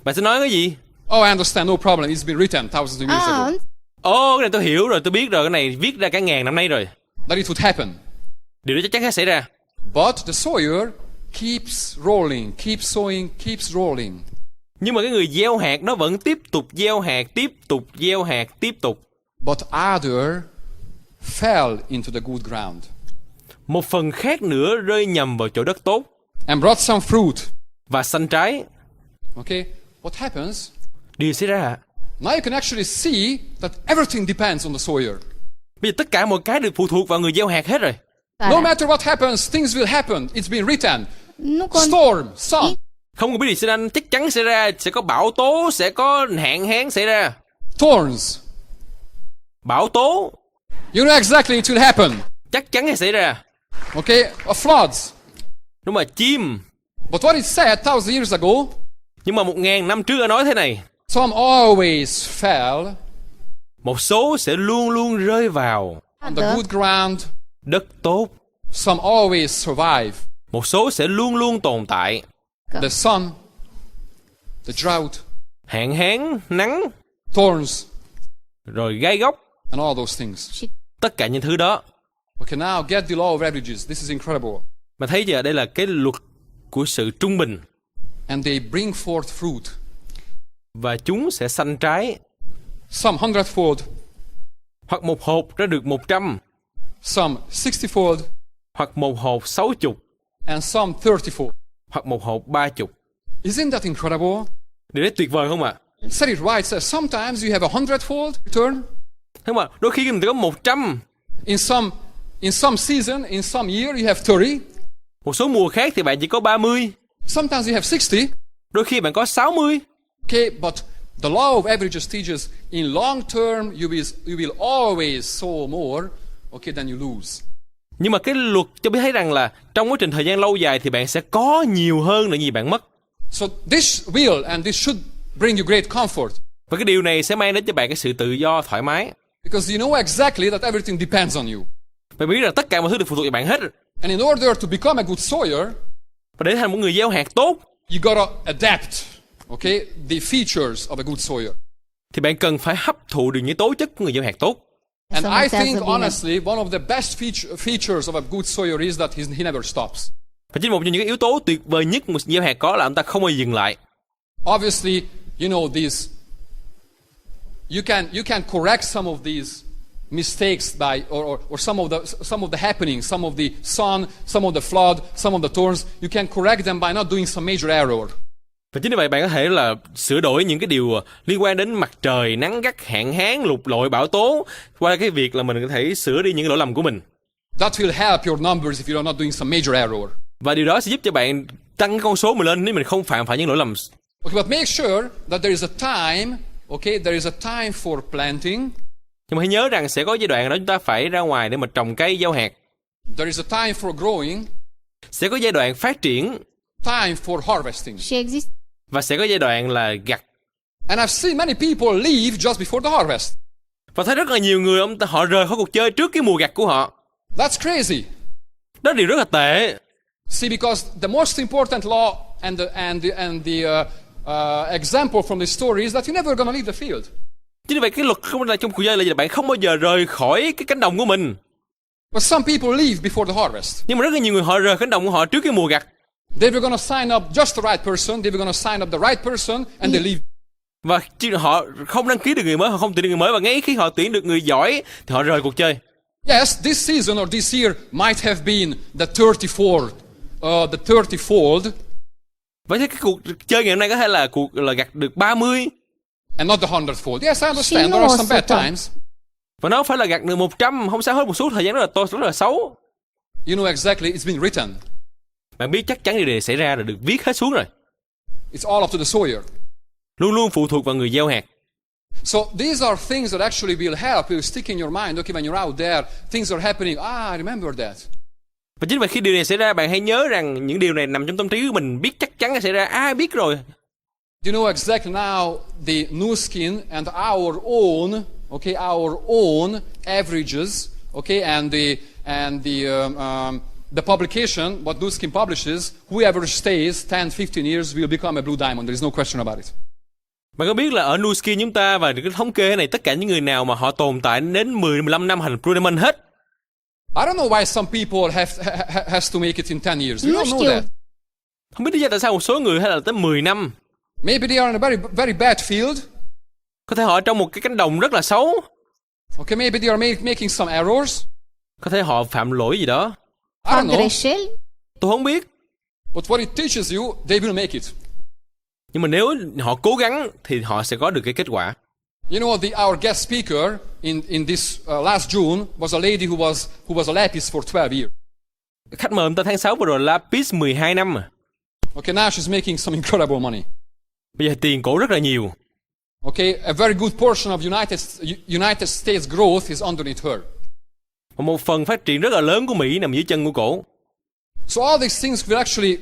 Bạn sẽ nói cái gì? Oh, I understand, no problem. It's been written thousands of years ago. Ồ, cái này tôi hiểu rồi, tôi biết rồi. Cái này viết ra cả ngàn năm nay rồi. That it would happen. Điều đó chắc chắn sẽ xảy ra. But the sower keeps rolling, keeps sowing, keeps rolling. Nhưng mà cái người gieo hạt nó vẫn tiếp tục gieo hạt, tiếp tục gieo hạt, tiếp tục. But other fell into the good ground. Một phần khác nữa rơi nhầm vào chỗ đất tốt. And brought some fruit. Và xanh trái. Okay? What happens? Điều xảy ra. Now you can actually see that everything depends on the sower. Bây giờ tất cả mọi cái đều phụ thuộc vào người gieo hạt hết rồi. No matter what happens, things will happen. It's been written. Nu con... Storm, sun. Không có biết gì xảy ra, chắc chắn xảy ra. Sẽ có bão tố, sẽ có hạn hán xảy ra. Thorns. Bão tố. You know exactly it will happen. Chắc chắn sẽ xảy ra. Okay? Floods. Đúng mà chim. But what it said 1,000 years ago, Nhưng mà 1000 năm trước đã nói thế này. some always fell Một số sẽ luôn luôn rơi vào on the good ground. đất tốt. Some always survive. Một số sẽ luôn luôn tồn tại. The sun, the drought, Hạn hán, nắng, thorns, rồi gai góc. and all those things. Tất cả những thứ đó. Okay, now get the law of averages. This is incredible. Mà thấy chưa, đây là cái luật của sự trung bình. And they bring forth fruit. Và chúng sẽ sanh trái. Some 100-fold, Hoặc một hộp ra được 100. some 60-fold, Hoặc một hộp 60. and some 30-fold. Hoặc một hộp 30. Isn't that incredible? Điều đấy tuyệt vời không ạ? Said it right. Says sometimes you have a 100-fold return. Thế mà đôi khi mình có 100. In some season, in some year, you have 30. Một số mùa khác thì bạn chỉ có 30. Sometimes you have 60. Đôi khi bạn có 60. Okay, but the law of averages teaches in long term you will always sow more, okay, than you lose. Nhưng mà cái luật cho biết thấy rằng là trong quá trình thời gian lâu dài thì bạn sẽ có nhiều hơn là gì bạn mất. So this will and this should bring you great comfort. Và cái điều này sẽ mang đến cho bạn cái sự tự do, thoải mái. Because you know exactly that everything depends on you. Bạn biết rằng tất cả mọi thứ đều phụ thuộc vào bạn hết. And in order to become a good sower, Và để thành một người gieo hạt tốt, you gotta adapt, okay, the features of a good sower. thì bạn cần phải hấp thụ được những tố chất của người gieo hạt tốt. And Someone I says think to be honestly, one of the best features of a good sower is that he never stops. Và chính một trong những cái yếu tố tuyệt vời nhất một gieo hạt có là ông ta không bao giờ dừng lại. Obviously, you know these. You can correct some of these mistakes by or some of the happenings, some of the sun, some of the flood, some of the thorns. You can correct them by not doing some major error. Và chính vì vậy bạn có thể là sửa đổi những cái điều liên quan đến mặt trời, nắng gắt, hạn hán, lụt lội, bão tố qua cái việc là mình có thể sửa đi những cái lỗi lầm của mình. That will help your numbers if you're not doing some major error. Và điều đó sẽ giúp cho bạn tăng cái con số mình lên nếu mình không phạm phải những lỗi lầm. Okay, but make sure that there is a time. Okay, there is a time for planting. Nhưng mà hãy nhớ rằng sẽ có giai đoạn đó chúng ta phải ra ngoài để mà trồng cây gieo hạt. There is a time for growing. Sẽ có giai đoạn phát triển. Time for harvesting. Și există Và sẽ có giai đoạn là gặt. And I've seen many people leave just before the harvest. Và thấy rất là nhiều người họ rời khỏi cuộc chơi trước cái mùa gặt của họ. That's crazy. Đó là điều rất là tệ. See, because the most important law and the example from the story is that you're never gonna leave the field. Chính vì vậy cái luật không là trong cuộc chơi là bạn không bao giờ rời khỏi cái cánh đồng của mình. But some people leave before the harvest. Nhưng mà rất là nhiều người họ rời cánh đồng của họ trước cái mùa gặt. They were gonna sign up just the right person. They were gonna sign up the right person, and they leave. Và họ không đăng ký được người mới, họ không tuyển được người mới, và ngay khi họ tuyển được người giỏi thì họ rời cuộc chơi. Yes, this season or this year might have been the 30-fold. Vậy thì cái cuộc chơi ngày hôm nay có thể là cuộc là gặt được 30 and not the 100-fold. Yes, I understand. There are some bad times. Và nó phải là gặt được 100, không sao hết, một số thời gian rất là tốt, rất là xấu. You know exactly, it's been written. Bạn biết chắc chắn điều này xảy ra rồi, được viết hết xuống rồi. It's all up to the sower. Luôn luôn phụ thuộc vào người gieo hạt. So these are things that actually will help, will stick in your mind. Okay, when you're out there, things are happening. I remember that. Và chính vì khi điều này xảy ra, bạn hãy nhớ rằng những điều này nằm trong tâm trí của mình, biết chắc chắn sẽ xảy ra. Biết rồi. You know exactly now the new skin and our own averages, okay, and the publication, what new skin publishes, whoever stays 10, 15 years will become a blue diamond. There is no question about it. Bạn có biết là ở Nuskin chúng ta và cái thống kê này, tất cả những người nào mà họ tồn tại đến 10-15 năm thành Blue Diamond hết. I don't know why some people has to make it in 10 years. We don't know that. Không biết lý do tại sao một số người hay là tới 10 năm. Maybe they are in a very bad field. Có thể họ ở trong một cái cánh đồng rất là xấu. Okay, maybe they are making some errors. Có thể họ phạm lỗi gì đó. I don't know. Tôi không biết. But what it teaches you, they will make it. Nhưng mà nếu họ cố gắng thì họ sẽ có được cái kết quả. You know, our guest speaker in this last June was a lady who was a Lapis for 12 years. Khách mời ta tháng 6 vừa rồi Lapis 12 năm mà. Okay, now she's making some incredible money. Bây giờ tiền cổ rất là nhiều. Okay, a very good portion of United States growth is underneath her. Và một phần phát triển rất là lớn của Mỹ nằm dưới chân của cổ. So all these things will actually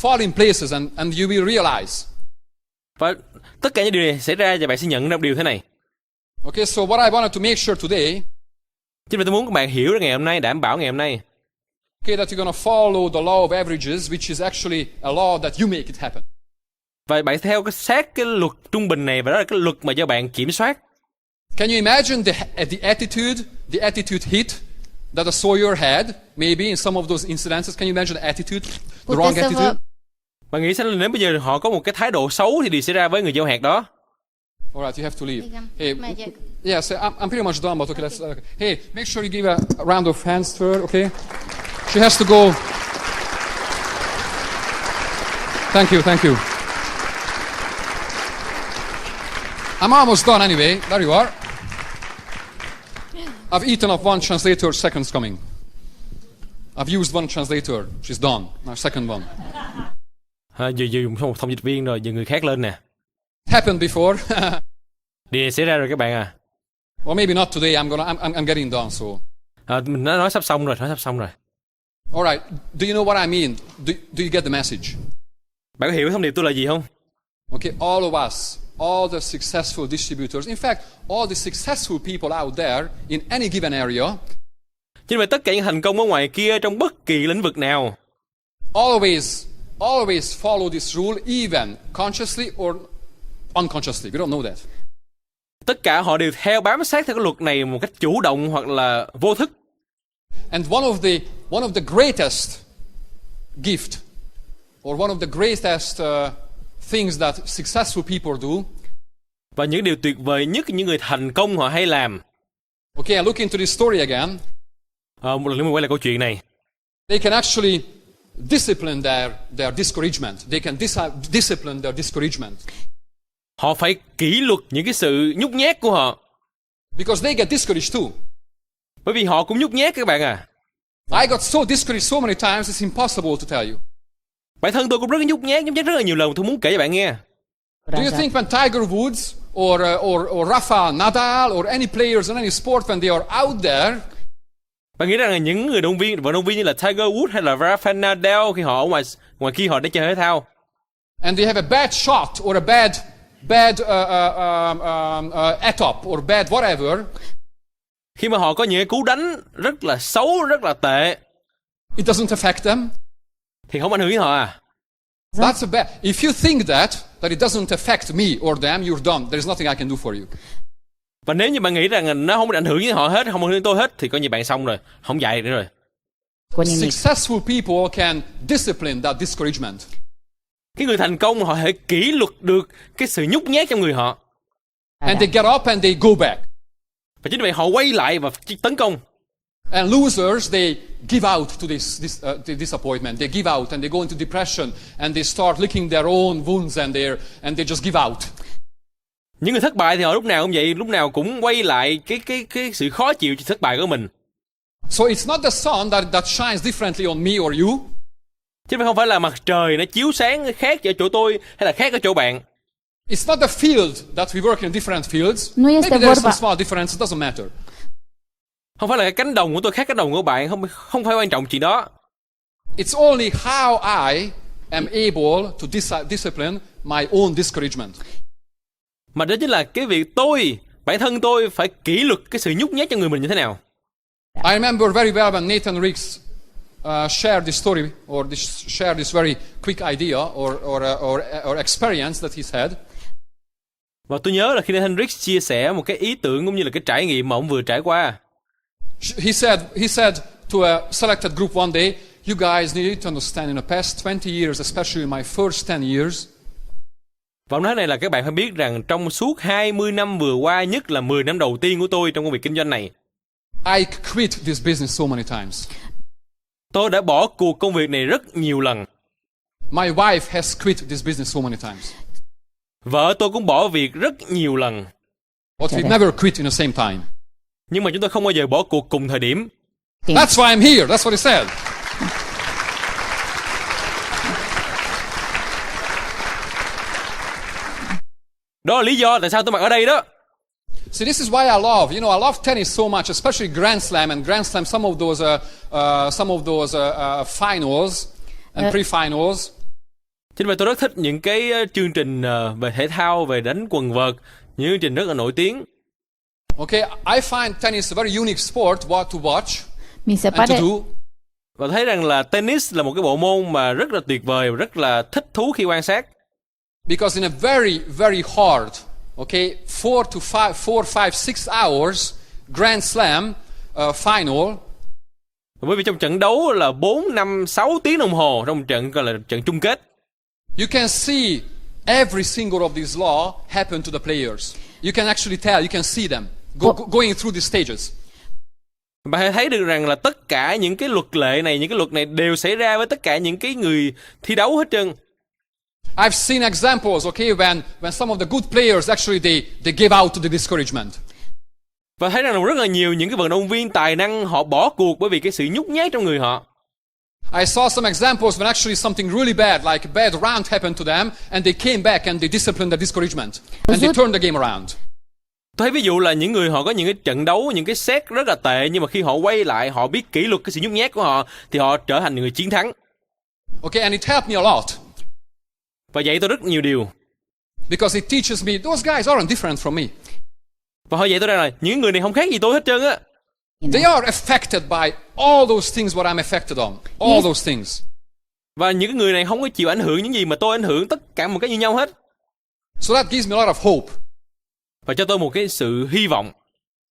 fall in places and you will realize. Và tất cả những điều này xảy ra và bạn sẽ nhận ra một điều thế này. Okay, so what I wanted to make sure today. Chính vì tôi muốn các bạn hiểu ra ngày hôm nay, đảm bảo ngày hôm nay. Okay, that you're going to follow the law of averages, which is actually a law that you make it happen. Và bạn theo sát cái luật trung bình này, và đó là cái luật mà do bạn kiểm soát. Can you imagine the attitude hit that a Sawyer had, maybe in some of those incidences? Can you imagine the attitude, the wrong attitude? Bạn nghĩ xem nếu bây giờ họ có một cái thái độ xấu thì điều xảy ra với người gieo hạt đó. All right, you have to leave. Hey, yes, I'm pretty much done, but okay, let's. Hey, make sure you give a round of hands to her, okay? She has to go. Thank you. I'm almost done anyway. There you are. I've eaten up one translator, second's coming. I've used one translator, she's done. Now second one. Giờ dùng một thông dịch viên rồi, giờ người khác lên nè. Happened before. Điều này xảy ra rồi các bạn à. Well, maybe not today. I'm getting done. So. Mình nói sắp xong rồi, All right. Do you know what I mean? Do you get the message? Bạn có hiểu thông điệp tôi là gì không? Okay, all of us, all the successful distributors, in fact, all the successful people out there in any given area. Chính vì tất cả những thành công ở ngoài kia trong bất kỳ lĩnh vực nào. Always follow this rule, even consciously or unconsciously. We don't know that. Tất cả họ đều bám sát theo cái luật này một cách chủ động hoặc là vô thức. And one of the greatest gift, or one of the greatest things that successful people do. Và những điều tuyệt vời nhất những người thành công họ hay làm. Okay, I look into this story again. Một lần nữa mình quay lại câu chuyện này. They can actually discipline their discouragement. They can discipline their discouragement. Họ phải kỷ luật những cái sự nhút nhát của họ. Because they get discouraged too. Bởi vì họ cũng nhút nhát các bạn à. I got so discouraged so many times it's impossible to tell you. Bản thân tôi cũng rất nhút nhát rất là nhiều lần, tôi muốn kể cho bạn nghe. Do you think when Tiger Woods or Rafael Nadal or any players in any sport when they are out there, bạn nghĩ rằng là những người vận động viên như là Tiger Woods hay là Rafael Nadal khi họ ở ngoài kia họ để chơi thể thao, and they have a bad shot or a bad etop or bad whatever, khi mà họ có những cú đánh rất là xấu, rất là tệ, it doesn't affect them. Thì không ảnh hưởng đến họ à? That's a bad. If you think that it doesn't affect me or them, you're done. There's nothing I can do for you. Và nếu như bạn nghĩ rằng nó không ảnh hưởng đến họ hết, không ảnh hưởng đến tôi hết, thì coi như bạn xong rồi, không dạy nữa rồi. Successful people can discipline that discouragement. Cái người thành công họ thể kỷ luật được cái sự nhút nhát trong người họ. And they get up and they go back. Và chính vì vậy họ quay lại và tấn công. And losers, they give out to this disappointment. They give out and they go into depression and they start licking their own wounds and they just give out. Những người thất bại thì họ lúc nào cũng vậy, lúc nào cũng quay lại cái sự khó chịu cho thất bại của mình. So it's not the sun that shines differently on me or you. Chứ không phải là mặt trời nó chiếu sáng khác ở chỗ tôi hay là khác ở chỗ bạn. It's not the field that we work in different fields. Nu este Maybe there's some vorba. small difference, it doesn't matter. Không phải là cái cánh đồng của tôi khác cánh đồng của bạn, không phải quan trọng chuyện đó. It's only how I am able to discipline my own discouragement. Mà đó chính là cái việc bản thân tôi phải kỷ luật cái sự nhút nhát cho người mình như thế nào. I remember very well when Nathan Riggs shared this story, shared this very quick idea or experience that he's had. Và tôi nhớ là khi Nathan Riggs chia sẻ một cái ý tưởng cũng như là cái trải nghiệm mà ông vừa trải qua. He said to a selected group one day, you guys need to understand in the past 20 years, especially in my first 10 years. Và ông nói này là các bạn phải biết rằng trong suốt 20 năm vừa qua, nhất là 10 năm đầu tiên của tôi trong công việc kinh doanh này, I quit this business so many times. Tôi đã bỏ cuộc công việc này rất nhiều lần. My wife has quit this business so many times. Vợ tôi cũng bỏ việc rất nhiều lần. But we never quit in the same time. Nhưng mà chúng tôi không bao giờ bỏ cuộc cùng thời điểm. That's why I'm here. That's what he said. Đó là lý do tại sao tôi mặc ở đây đó. See, this is why I love tennis so much, especially Grand Slam and Grand Slam. Some of those finals and pre-finals. Chính vì tôi rất thích những cái chương trình về thể thao, về đánh quần vợt, những chương trình rất là nổi tiếng. Okay, I find tennis a very unique sport to watch Mi se and to pare do. Và thấy rằng là tennis là một cái bộ môn mà rất là tuyệt vời, rất là thích thú khi quan sát. Because in a very, very hard, 4, 5, 6 hours Grand Slam final. Bởi vì trong trận đấu là 4, 5, 6 tiếng đồng hồ, trong trận gọi là trận chung kết. You can see every single of these laws happen to the players. You can actually tell, you can see them going through the stages. Bạn hãy thấy được rằng là tất cả những cái luật lệ này, những cái luật này đều xảy ra với tất cả những cái người thi đấu hết trơn. I've seen examples, when some of the good players actually they give out to the discouragement. Và thấy rằng là rất là nhiều những cái vận động viên tài năng họ bỏ cuộc bởi vì cái sự nhút nhát trong người họ. I saw some examples when actually something really bad, like a bad round happened to them, and they came back and they disciplined the discouragement, and they turned the game around. Tôi thấy ví dụ là những người họ có những cái trận đấu, những cái set rất là tệ, nhưng mà khi họ quay lại, họ biết kỷ luật cái sự nhút nhát của họ, thì họ trở thành người chiến thắng. And it helped me a lot. Và dạy tôi rất nhiều điều. Because it teaches me, those guys aren't different from me. Và họ dạy tôi rằng là những người này không khác gì tôi hết trơn á. They are affected by all those things what I'm affected on. All those things. Và những người này không có chịu ảnh hưởng những gì mà tôi ảnh hưởng, tất cả một cái như nhau hết. So that gives me a lot of hope. Và cho tôi một cái sự hy vọng.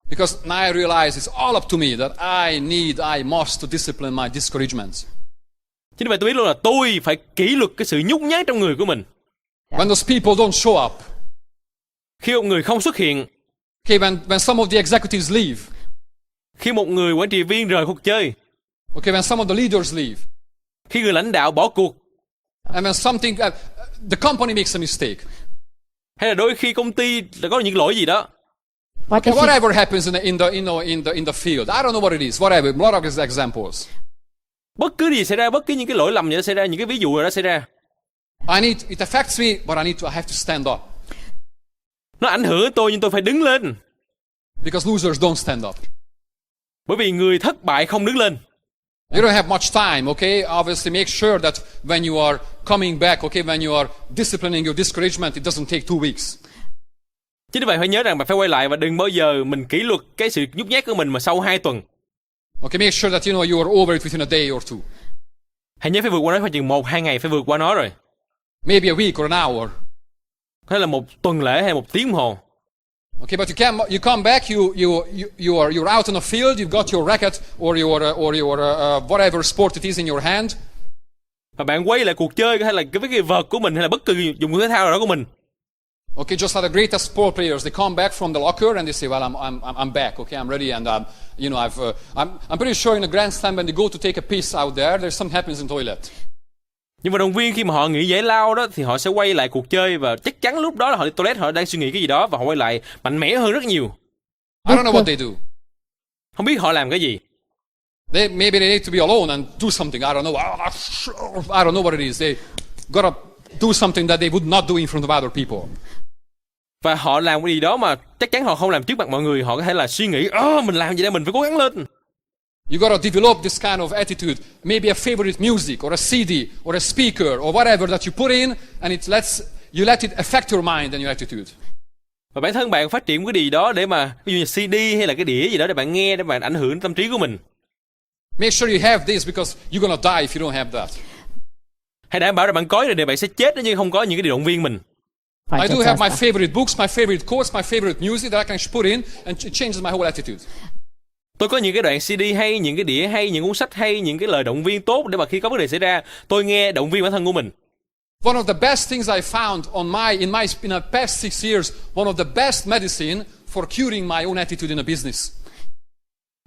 Because now I realize it's all up to me that I must to discipline my discouragements. Chính vậy tôi biết luôn là tôi phải kỷ luật cái sự nhút nhát trong người của mình. When those people don't show up. Khi một người không xuất hiện. When some of the executives leave. Khi một người quản trị viên rời cuộc chơi. When some of the leaders leave. Khi người lãnh đạo bỏ cuộc. And when the company makes a mistake. Hay là đôi khi công ty có những lỗi gì đó. Whatever happens in the field, I don't know what it is. Whatever, a lot of examples. Bất cứ gì xảy ra, bất cứ những cái lỗi lầm gì đó xảy ra, những cái ví dụ nào đó xảy ra. It affects me, but I have to stand up. Nó ảnh hưởng đến tôi nhưng tôi phải đứng lên. Because losers don't stand up. Bởi vì người thất bại không đứng lên. You don't have much time, Obviously make sure that when you are coming back, when you are disciplining your discouragement, it doesn't take 2 weeks. Chính vì vậy phải nhớ rằng bạn phải quay lại và đừng bao giờ mình kỷ luật cái sự nhút nhát của mình mà sau 2 tuần. Make sure that you are over it within a day or two. Hãy nhớ phải vượt qua nó, phải chừng 1-2 ngày phải vượt qua nó rồi. Maybe a week or an hour. Có thể là một tuần lễ hay 1 tiếng đồng hồ. But you come back, you're out on the field, you've got your racket or your whatever sport it is in your hand. Và bạn quay lại cuộc chơi hay là cái vợt của mình hay là bất cứ dụng cụ thể thao nào đó của mình. Just like the greatest sport players, they come back from the locker and they say, "Well, I'm back. I'm ready." And I'm pretty sure in a Grand Slam when they go to take a piss out there, there's something happens in toilet. Nhưng vận động viên khi mà họ nghỉ giải lao đó thì họ sẽ quay lại cuộc chơi và chắc chắn lúc đó là họ đi toilet, họ đang suy nghĩ cái gì đó và họ quay lại mạnh mẽ hơn rất nhiều. I don't know what they do. Không biết họ làm cái gì. Maybe they need to be alone and do something. I don't know. I don't know what it is. They gotta do something that they would not do in front of other people. Và họ làm cái gì đó mà chắc chắn họ không làm trước mặt mọi người. Họ có thể là suy nghĩ, mình làm gì đây, mình phải cố gắng lên. You got to develop this kind of attitude. Maybe a favorite music or a CD or a speaker or whatever that you put in, and you let it affect your mind and your attitude. Và bản thân bạn phát triển cái gì đó để mà, ví dụ như CD hay là cái đĩa gì đó để bạn nghe, để bạn ảnh hưởng đến tâm trí của mình. Make sure you have this because you're gonna die if you don't have that. Hãy đảm bảo là bạn có điều này, bạn sẽ chết nếu như không có những cái điều động viên mình. Foarte I do have my aceasta. favorite books, my favorite quotes, my favorite music that I can put in, and it changes my whole attitude. Tôi có những cái đoạn CD hay, những cái đĩa hay, những cuốn sách hay, những cái lời động viên tốt để mà khi có vấn đề xảy ra, tôi nghe động viên bản thân của mình. One of the best things I found in the past 6 years, one of the best medicine for curing my own attitude in a business.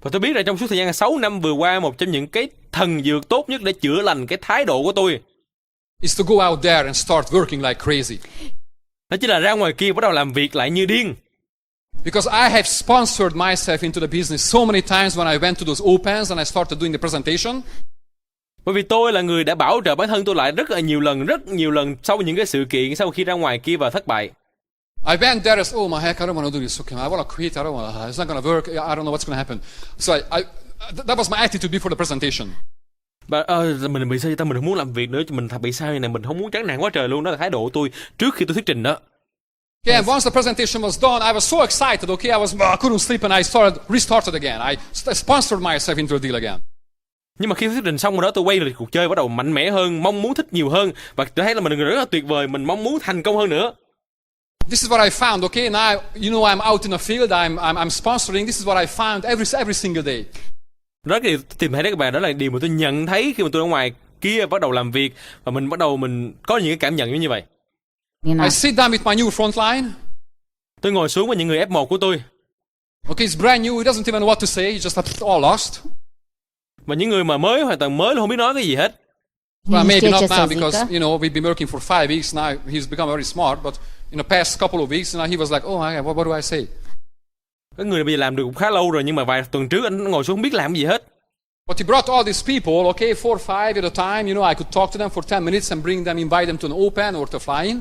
Và tôi biết là trong suốt thời gian 6 năm vừa qua, một trong những cái thần dược tốt nhất để chữa lành cái thái độ của tôi Is to go out there and start working like crazy. đó chính là ra ngoài kia bắt đầu làm việc lại như điên. Because I have sponsored myself into the business so many times when I went to those opens and I started doing the presentation. Bởi vì tôi là người đã bảo trợ bản thân tôi lại rất nhiều lần sau những cái sự kiện, sau khi ra ngoài kia và thất bại. I went there as, oh my heck, I don't want to do this. Okay, I want to quit. I don't want. It's not going to work. I don't know what's going to happen. So that was my attitude before the presentation. Và mình bị sao ta, mình không muốn làm việc nữa, mình thật bị sao này, mình không muốn chán nản quá trời luôn. Đó là thái độ của tôi trước khi tôi thuyết trình đó. Okay, and once the presentation was done, I was so excited. Okay, I couldn't sleep, and I restarted again. I sponsored myself into a deal again. Nhưng mà khi thuyết trình xong rồi đó, tôi quay lại cuộc chơi bắt đầu mạnh mẽ hơn, mong muốn thích nhiều hơn, và tôi thấy là mình là người rất là tuyệt vời, mình mong muốn thành công hơn nữa. This is what I found. Okay, now you know I'm out in the field. I'm sponsoring. This is what I found every single day. Đó là tìm thấy đấy các bạn, đó là điều mà tôi nhận thấy khi mà tôi ở ngoài kia bắt đầu làm việc và mình có những cái cảm nhận như vậy. I sit down with my new frontline. Tôi ngồi xuống với những người F1 của tôi. Okay, it's brand new. He doesn't even know what to say. He's just all lost. Và những người mà hoàn toàn mới, không biết nói cái gì hết. Well, maybe not Nici now ce because, zică. you know, we've been working for 5 weeks now. He's become very smart, but in the past couple of weeks, he was like, oh my God, what do I say? Cái người bây giờ làm được cũng khá lâu rồi, nhưng mà vài tuần trước anh ngồi xuống không biết làm gì hết. But he brought all these people, okay, 4 or 5 at a time. You know, I could talk to them for 10 minutes and invite them to an open or to fly in.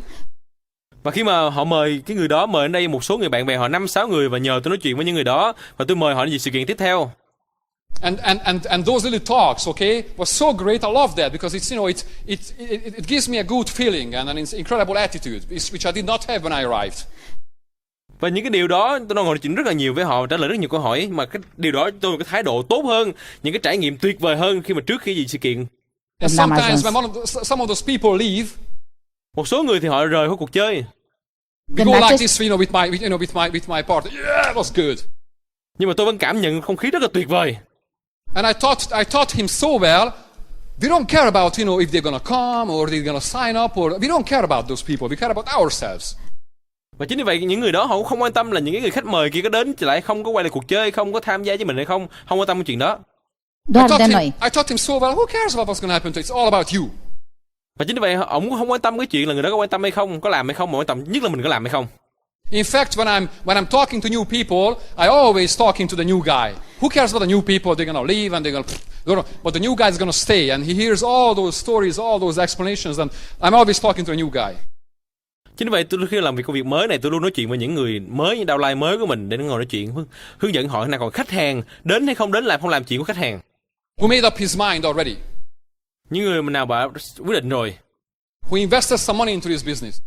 Và khi mà họ mời cái người đó, mời đến đây một số người bạn bè họ 5-6 người và nhờ tôi nói chuyện với những người đó và tôi mời họ đến sự kiện tiếp theo. And those little talks, okay, was so great. I love that because it's, you know, it gives me a good feeling and an incredible attitude, which I did not have when I arrived. Và những cái điều đó tôi nói ngồi nói chuyện rất là nhiều với họ, trả lời rất nhiều câu hỏi, mà cái điều đó tôi có cái thái độ tốt hơn, những cái trải nghiệm tuyệt vời hơn khi mà trước khi gì sự kiện. And sometimes when some of those people leave, một số người thì họ rời khỏi cuộc chơi. we go like this, you know, with my partner. Yeah, it was good. Nhưng mà tôi vẫn cảm nhận không khí rất là tuyệt vời. And I taught him so well. We don't care about, you know, if they're gonna come or they're gonna sign up, or we don't care about those people. We care about ourselves. Và chính vì vậy những người đó họ cũng không quan tâm là những cái người khách mời kia có đến lại không có quay lại cuộc chơi, không có tham gia với mình hay không quan tâm cái chuyện đó. I taught him so well. Who cares about what's gonna happen to? It's all about you. Và chính vì vậy ông cũng không quan tâm cái chuyện là người đó có quan tâm hay không, có làm hay không, mà quan tâm nhất là mình có làm hay không. In fact, when I'm talking to new people, I always talking to the new guy. Who cares about the new people? They're gonna leave and they're gonna, but the new guy is gonna stay, and he hears all those stories, all those explanations, and I'm always talking to a new guy. Chính vì vậy tôi khi làm việc công việc mới này, tôi luôn nói chuyện với những người mới, những downline mới của mình để ngồi nói chuyện, hướng dẫn họ. Nào còn khách hàng đến hay không đến, làm không làm chuyện của khách hàng. Who made up his mind already? Những người nào đã quyết định rồi. Who invested some money into this business?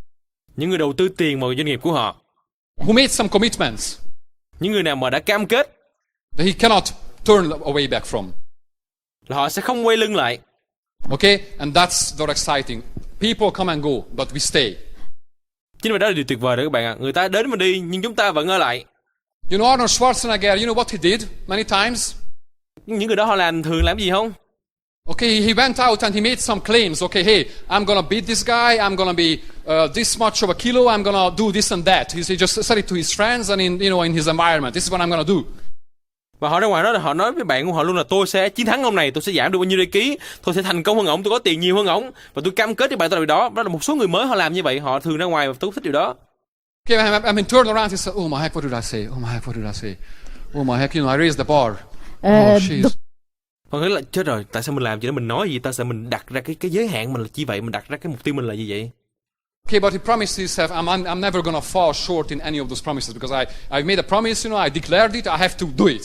Những người đầu tư tiền vào doanh nghiệp của họ. Who made some commitments? Những người nào mà đã cam kết that he cannot turn away back from. Là họ sẽ không quay lưng lại. Okay, and that's very exciting. People come and go, but we stay. Chính vì đó là điều tuyệt vời đó các bạn ạ. Người ta đến mà đi, nhưng chúng ta vẫn ở lại. You know Arnold Schwarzenegger, you know what he did many times? Những người đó họ thường làm gì không? Okay, he went out and he made some claims. Okay, hey, I'm gonna beat this guy. I'm gonna be this much of a kilo. I'm gonna do this and that. He just said it to his friends and in his environment. This is what I'm gonna do. Và họ ra ngoài đó là họ nói với bạn của họ luôn là tôi sẽ chiến thắng ông này, tôi sẽ giảm được bao nhiêu ký, tôi sẽ thành công hơn ổng, tôi có tiền nhiều hơn ổng, và tôi cam kết với bạn tôi điều đó. Đó là một số người mới họ làm như vậy, họ thường ra ngoài và tôi thích điều đó. Okay, I mean, turn around and say, oh my heck, what did I say? Oh my heck, what did I say? Oh my heck, you know, I raised the bar. Oh, jeez. Họ nghĩ là chết rồi, tại sao mình làm chuyện đó, mình nói gì, tại sao mình đặt ra cái giới hạn mình là chi vậy, mình đặt ra cái mục tiêu mình là gì vậy? Okay, but he promises I'm never going to fall short in any of those promises because I made a promise, I declared it, I have to do it.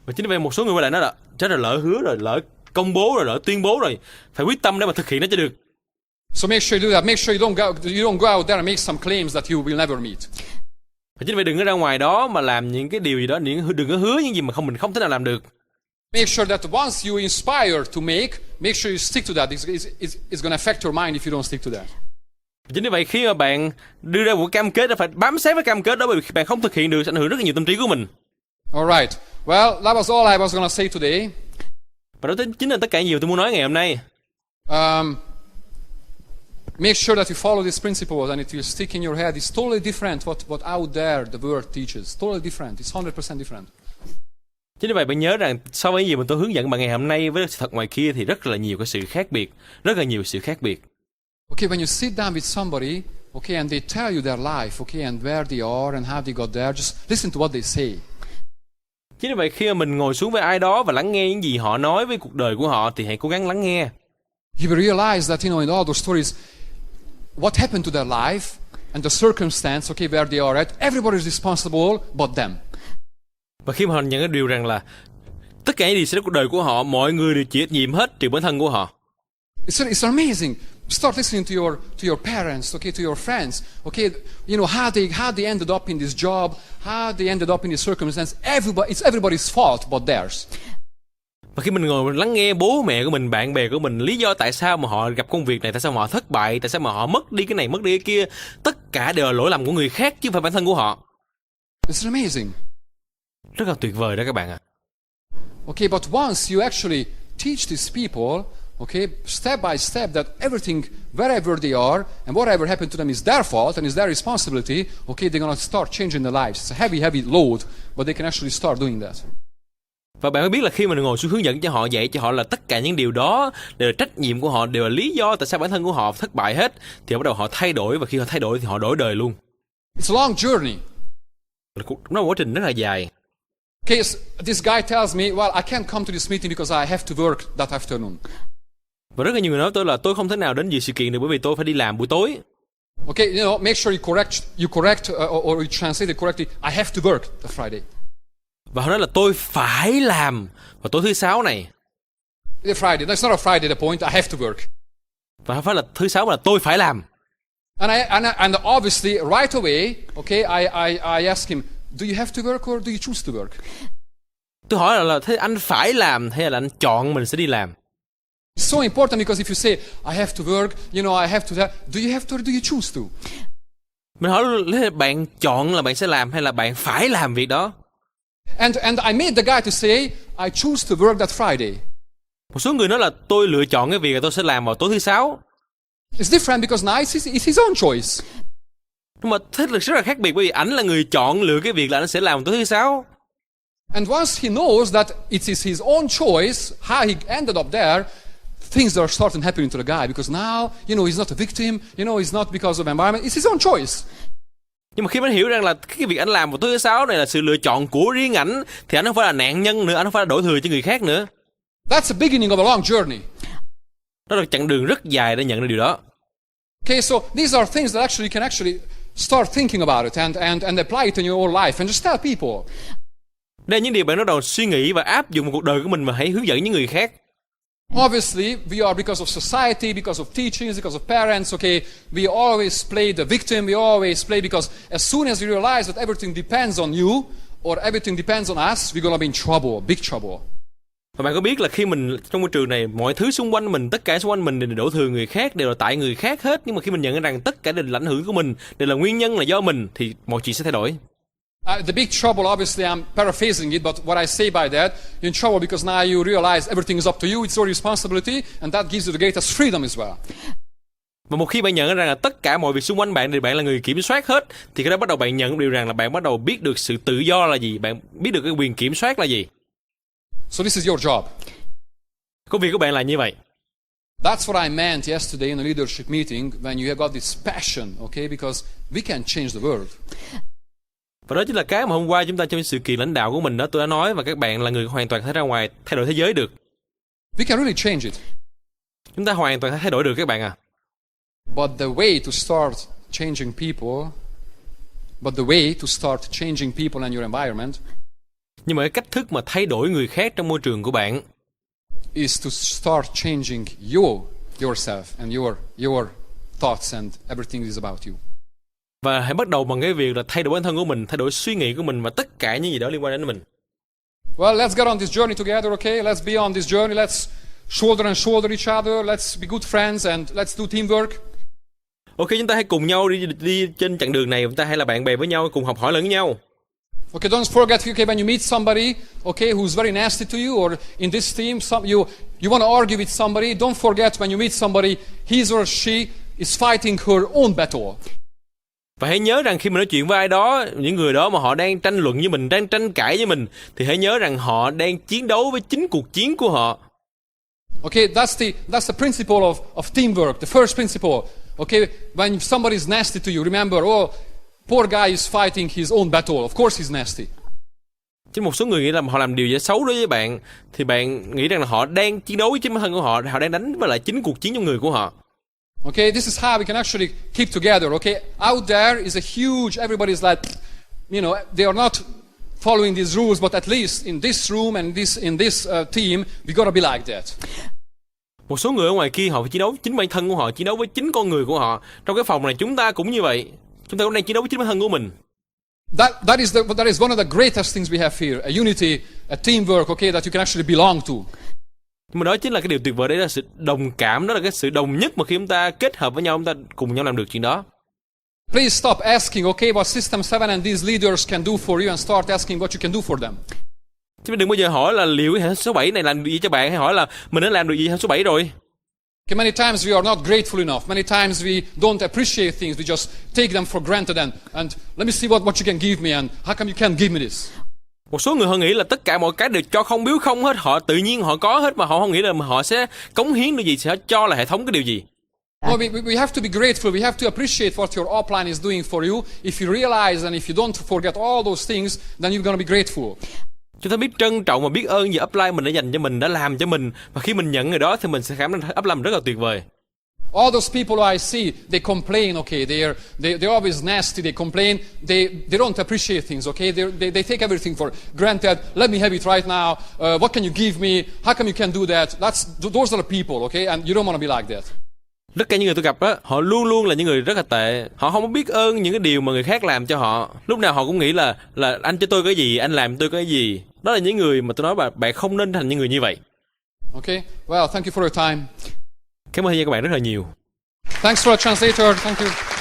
Và chính vì vậy một số người quay lại nói là chết rồi, lỡ hứa rồi, lỡ công bố rồi, lỡ tuyên bố rồi, phải quyết tâm để mà thực hiện nó cho được. So make sure you do that. Make sure you don't go out there and make some claims that you will never meet. Và chính vì vậy đừng có ra ngoài đó mà làm những cái điều gì đó, đừng có hứa những gì mà mình không thể nào làm được. Make sure that once you inspire to make sure you stick to that. It's going to affect your mind if you don't stick to that. Chính vì vậy khi mà bạn đưa ra một cam kết, phải bám sát với cam kết đó, bởi vì bạn không thực hiện được sẽ ảnh hưởng rất là nhiều tâm trí của mình. Alright. Well, that was all I was going to say today. Và đó chính là tất cả nhiều tôi muốn nói ngày hôm nay. Make sure that you follow these principles and it will stick in your head. It's totally different what out there the world teaches. Totally different. It's 100% different. Chính vì vậy bạn nhớ rằng so với gì mà tôi hướng dẫn bạn ngày hôm nay với sự thật ngoài kia thì rất là nhiều cái sự khác biệt, rất là nhiều sự khác biệt. Okay, when you sit down with somebody, okay, and they tell you their life, okay, and where they are and how they got there, just listen to what they say. Chính vì vậy khi mà mình ngồi xuống với ai đó và lắng nghe những gì họ nói với cuộc đời của họ thì hãy cố gắng lắng nghe. You will realize that, in all those stories, what happened to their life and the circumstance, okay, where they are at, everybody is responsible but them. Và khi mà họ nhận cái điều rằng là tất cả những gì xảy ra cuộc đời của họ, mọi người đều chịu trách nhiệm hết trừ bản thân của họ. It's amazing. Start listening to your parents, okay, to your friends, okay, how they ended up in this job, how they ended up in this circumstance. It's everybody's fault but theirs. Và khi mình ngồi mình lắng nghe bố mẹ của mình, bạn bè của mình, lý do tại sao mà họ gặp công việc này, tại sao mà họ thất bại, tại sao mà họ mất đi cái này, mất đi cái kia, tất cả đều là lỗi lầm của người khác chứ không phải bản thân của họ. It's amazing. Rất là tuyệt vời đó các bạn ạ. Okay, but once you actually teach these people, okay, step by step, that everything, wherever they are, and whatever happened to them is their fault and is their responsibility, okay, they're going to start changing their lives. It's a heavy, heavy load, but they can actually start doing that. Và bạn có biết là khi mình ngồi xuống hướng dẫn cho họ, dạy cho họ là tất cả những điều đó đều là trách nhiệm của họ, đều là lý do tại sao bản thân của họ thất bại hết, thì bắt đầu họ thay đổi, và khi họ thay đổi thì họ đổi đời luôn. It's a long journey. Nó là một quá trình rất là dài. Okay, this guy tells me, well, I can't come to this meeting because I have to work that afternoon. Và rất là nhiều người nói tôi là tôi không thể nào đến dự sự kiện được bởi vì tôi phải đi làm buổi tối. Okay, make sure you correct or you translate it correctly. I have to work the Friday. Và họ nói là tôi phải làm vào tối thứ sáu này. The Friday. No, it's not a Friday. The point. I have to work. Và không phải là thứ sáu mà là tôi phải làm. And obviously right away, okay, I ask him, do you have to work or do you choose to work? Tôi hỏi là thế anh phải làm hay là anh chọn mình sẽ đi làm? It's so important because if you say I have to work, I have to that, do you have to or do you choose to? Mình hỏi là bạn chọn là bạn sẽ làm hay là bạn phải làm việc đó? And I made the guy to say I choose to work that Friday. Một số người nói là tôi lựa chọn cái việc là tôi sẽ làm vào tối thứ sáu. It's different because now it's his own choice. Nhưng mà thế là rất là khác biệt bởi vì ảnh là người chọn lựa cái việc là anh sẽ làm vào tối thứ sáu. And once he knows that it is his own choice, how he ended up there, things are starting happening to the guy because now, he's not a victim, it's not because of environment, it's his own choice. Nhưng mà khi anh hiểu rằng là cái việc anh làm vào tối thứ sáu này là sự lựa chọn của riêng ảnh, thì anh không phải là nạn nhân nữa, anh không phải là đổ thừa cho người khác nữa. That's the beginning of a long journey. Đó là chặng đường rất dài để nhận ra điều đó. Okay, so these are things that actually can start thinking about it and apply it in your own life and just tell people. Đây là những điều bạn bắt đầu suy nghĩ và áp dụng vào cuộc đời của mình và hãy hướng dẫn những người khác. Obviously, we are because of society, because of teachings, because of parents, okay, we always play the victim, we always play because as soon as we realize that everything depends on you or everything depends on us, we're going to be in trouble, big trouble. Và bạn có biết là khi mình trong môi trường này, mọi thứ xung quanh mình, tất cả xung quanh mình đều đổ thừa người khác, đều là tại người khác hết. Nhưng mà khi mình nhận ra rằng tất cả đều là ảnh hưởng của mình, đều là nguyên nhân là do mình, thì mọi chuyện sẽ thay đổi. The big trouble, obviously, I'm paraphrasing it, but what I say by that, you're in trouble because now you realize everything is up to you, it's your responsibility, and that gives you the greatest freedom as well. Và một khi bạn nhận ra rằng là tất cả mọi việc xung quanh bạn thì bạn là người kiểm soát hết, thì cái đó bắt đầu bạn nhận điều rằng là bạn bắt đầu biết được sự tự do là gì, bạn biết được cái quyền kiểm soát là gì. So this is your job. Công việc của bạn là như vậy. That's what I meant yesterday in a leadership meeting when you have got this passion, okay? Because we can change the world. Và đó chính là cái mà hôm qua chúng ta trong sự kiện lãnh đạo của mình đó tôi đã nói, và các bạn là người hoàn toàn có thể ra ngoài thay đổi thế giới được. We can really change it. Chúng ta hoàn toàn thay đổi được các bạn à. But the way to start changing people and your environment Nhưng mà cái cách thức mà thay đổi người khác trong môi trường của bạn is to start changing yourself and your thoughts and everything is about you. và hãy bắt đầu bằng cái việc là thay đổi bản thân của mình, thay đổi suy nghĩ của mình và tất cả những gì đó liên quan đến mình. Well, let's get on this journey together, okay? Let's be on this journey. Let's shoulder and shoulder each other. Let's be good friends and let's do teamwork. Ok, chúng ta hãy cùng nhau đi trên chặng đường này, chúng ta hãy là bạn bè với nhau, cùng học hỏi lẫn nhau. Okay, don't forget, okay, when you meet somebody, okay, who's very nasty to you, or in this team, you want to argue with somebody, don't forget when you meet somebody, his or she is fighting her own battle. Và hãy nhớ rằng khi mà nói chuyện với ai đó, những người đó mà họ đang tranh luận với mình, đang tranh cãi với mình, thì hãy nhớ rằng họ đang chiến đấu với chính cuộc chiến của họ. Okay, that's the principle of teamwork, the first principle. Okay, when somebody is nasty to you, remember, oh, poor guy is fighting his own battle. Of course he's nasty. Chứ một số người nghĩ là họ làm điều gì xấu đối với bạn, thì bạn nghĩ rằng là họ đang chiến đấu với chính bản thân của họ, họ đang đánh với lại chính cuộc chiến trong người của họ. Okay, this is how we can actually keep together. Okay, out there is a huge. Everybody's like, you know, they are not following these rules, but at least in this room and in this team, we gotta be like that. Một số người ở ngoài kia họ phải chiến đấu với chính bản thân của họ, chiến đấu với chính con người của họ. Trong cái phòng này chúng ta cũng như vậy, chúng ta cũng đang chiến đấu với chính bản thân của mình. That is one of the greatest things we have here, a unity, a teamwork. Okay, that you can actually belong to. Nhưng mà đó chính là cái điều tuyệt vời, đấy là sự đồng cảm, đó là cái sự đồng nhất mà khi chúng ta kết hợp với nhau, chúng ta cùng nhau làm được chuyện đó. Please stop asking, okay, what System 7 and these leaders can do for you and start asking what you can do for them. Chứ đừng bao giờ hỏi là liệu cái hệ số 7 này làm được gì cho bạn, hay hỏi là mình đã làm được gì hệ số 7 rồi. Okay, many times we are not grateful enough. Many times we don't appreciate things. We just take them for granted and let me see what you can give me and how come you can't give me this. Một số người họ nghĩ là tất cả mọi cái đều cho không biếu không hết, họ tự nhiên họ có hết mà họ không nghĩ là họ sẽ cống hiến điều gì, sẽ cho là hệ thống cái điều gì. No, we have to be grateful. We have to appreciate what your upline is doing for you. If you realize and if you don't forget all those things, then you're going to be grateful. Chúng ta biết trân trọng và biết ơn gì upline mình đã dành cho mình, đã làm cho mình, và khi mình nhận người đó thì mình sẽ cảm thấy upline rất là tuyệt vời. All those people I see, they complain. Okay, they're always nasty. They complain. They don't appreciate things. Okay, they take everything for granted. Let me have it right now. What can you give me? How come you can do that? Those are the people. Okay, and you don't want to be like that. Tất cả những người tôi gặp á, họ luôn luôn là những người rất là tệ. Họ không có biết ơn những cái điều mà người khác làm cho họ. Lúc nào họ cũng nghĩ là anh cho tôi cái gì, anh làm cho tôi cái gì. Đó là những người mà tôi nói bạn không nên thành những người như vậy. Okay, well, thank you for your time. Cảm ơn các bạn rất là nhiều. Thanks for a translator. Thank you.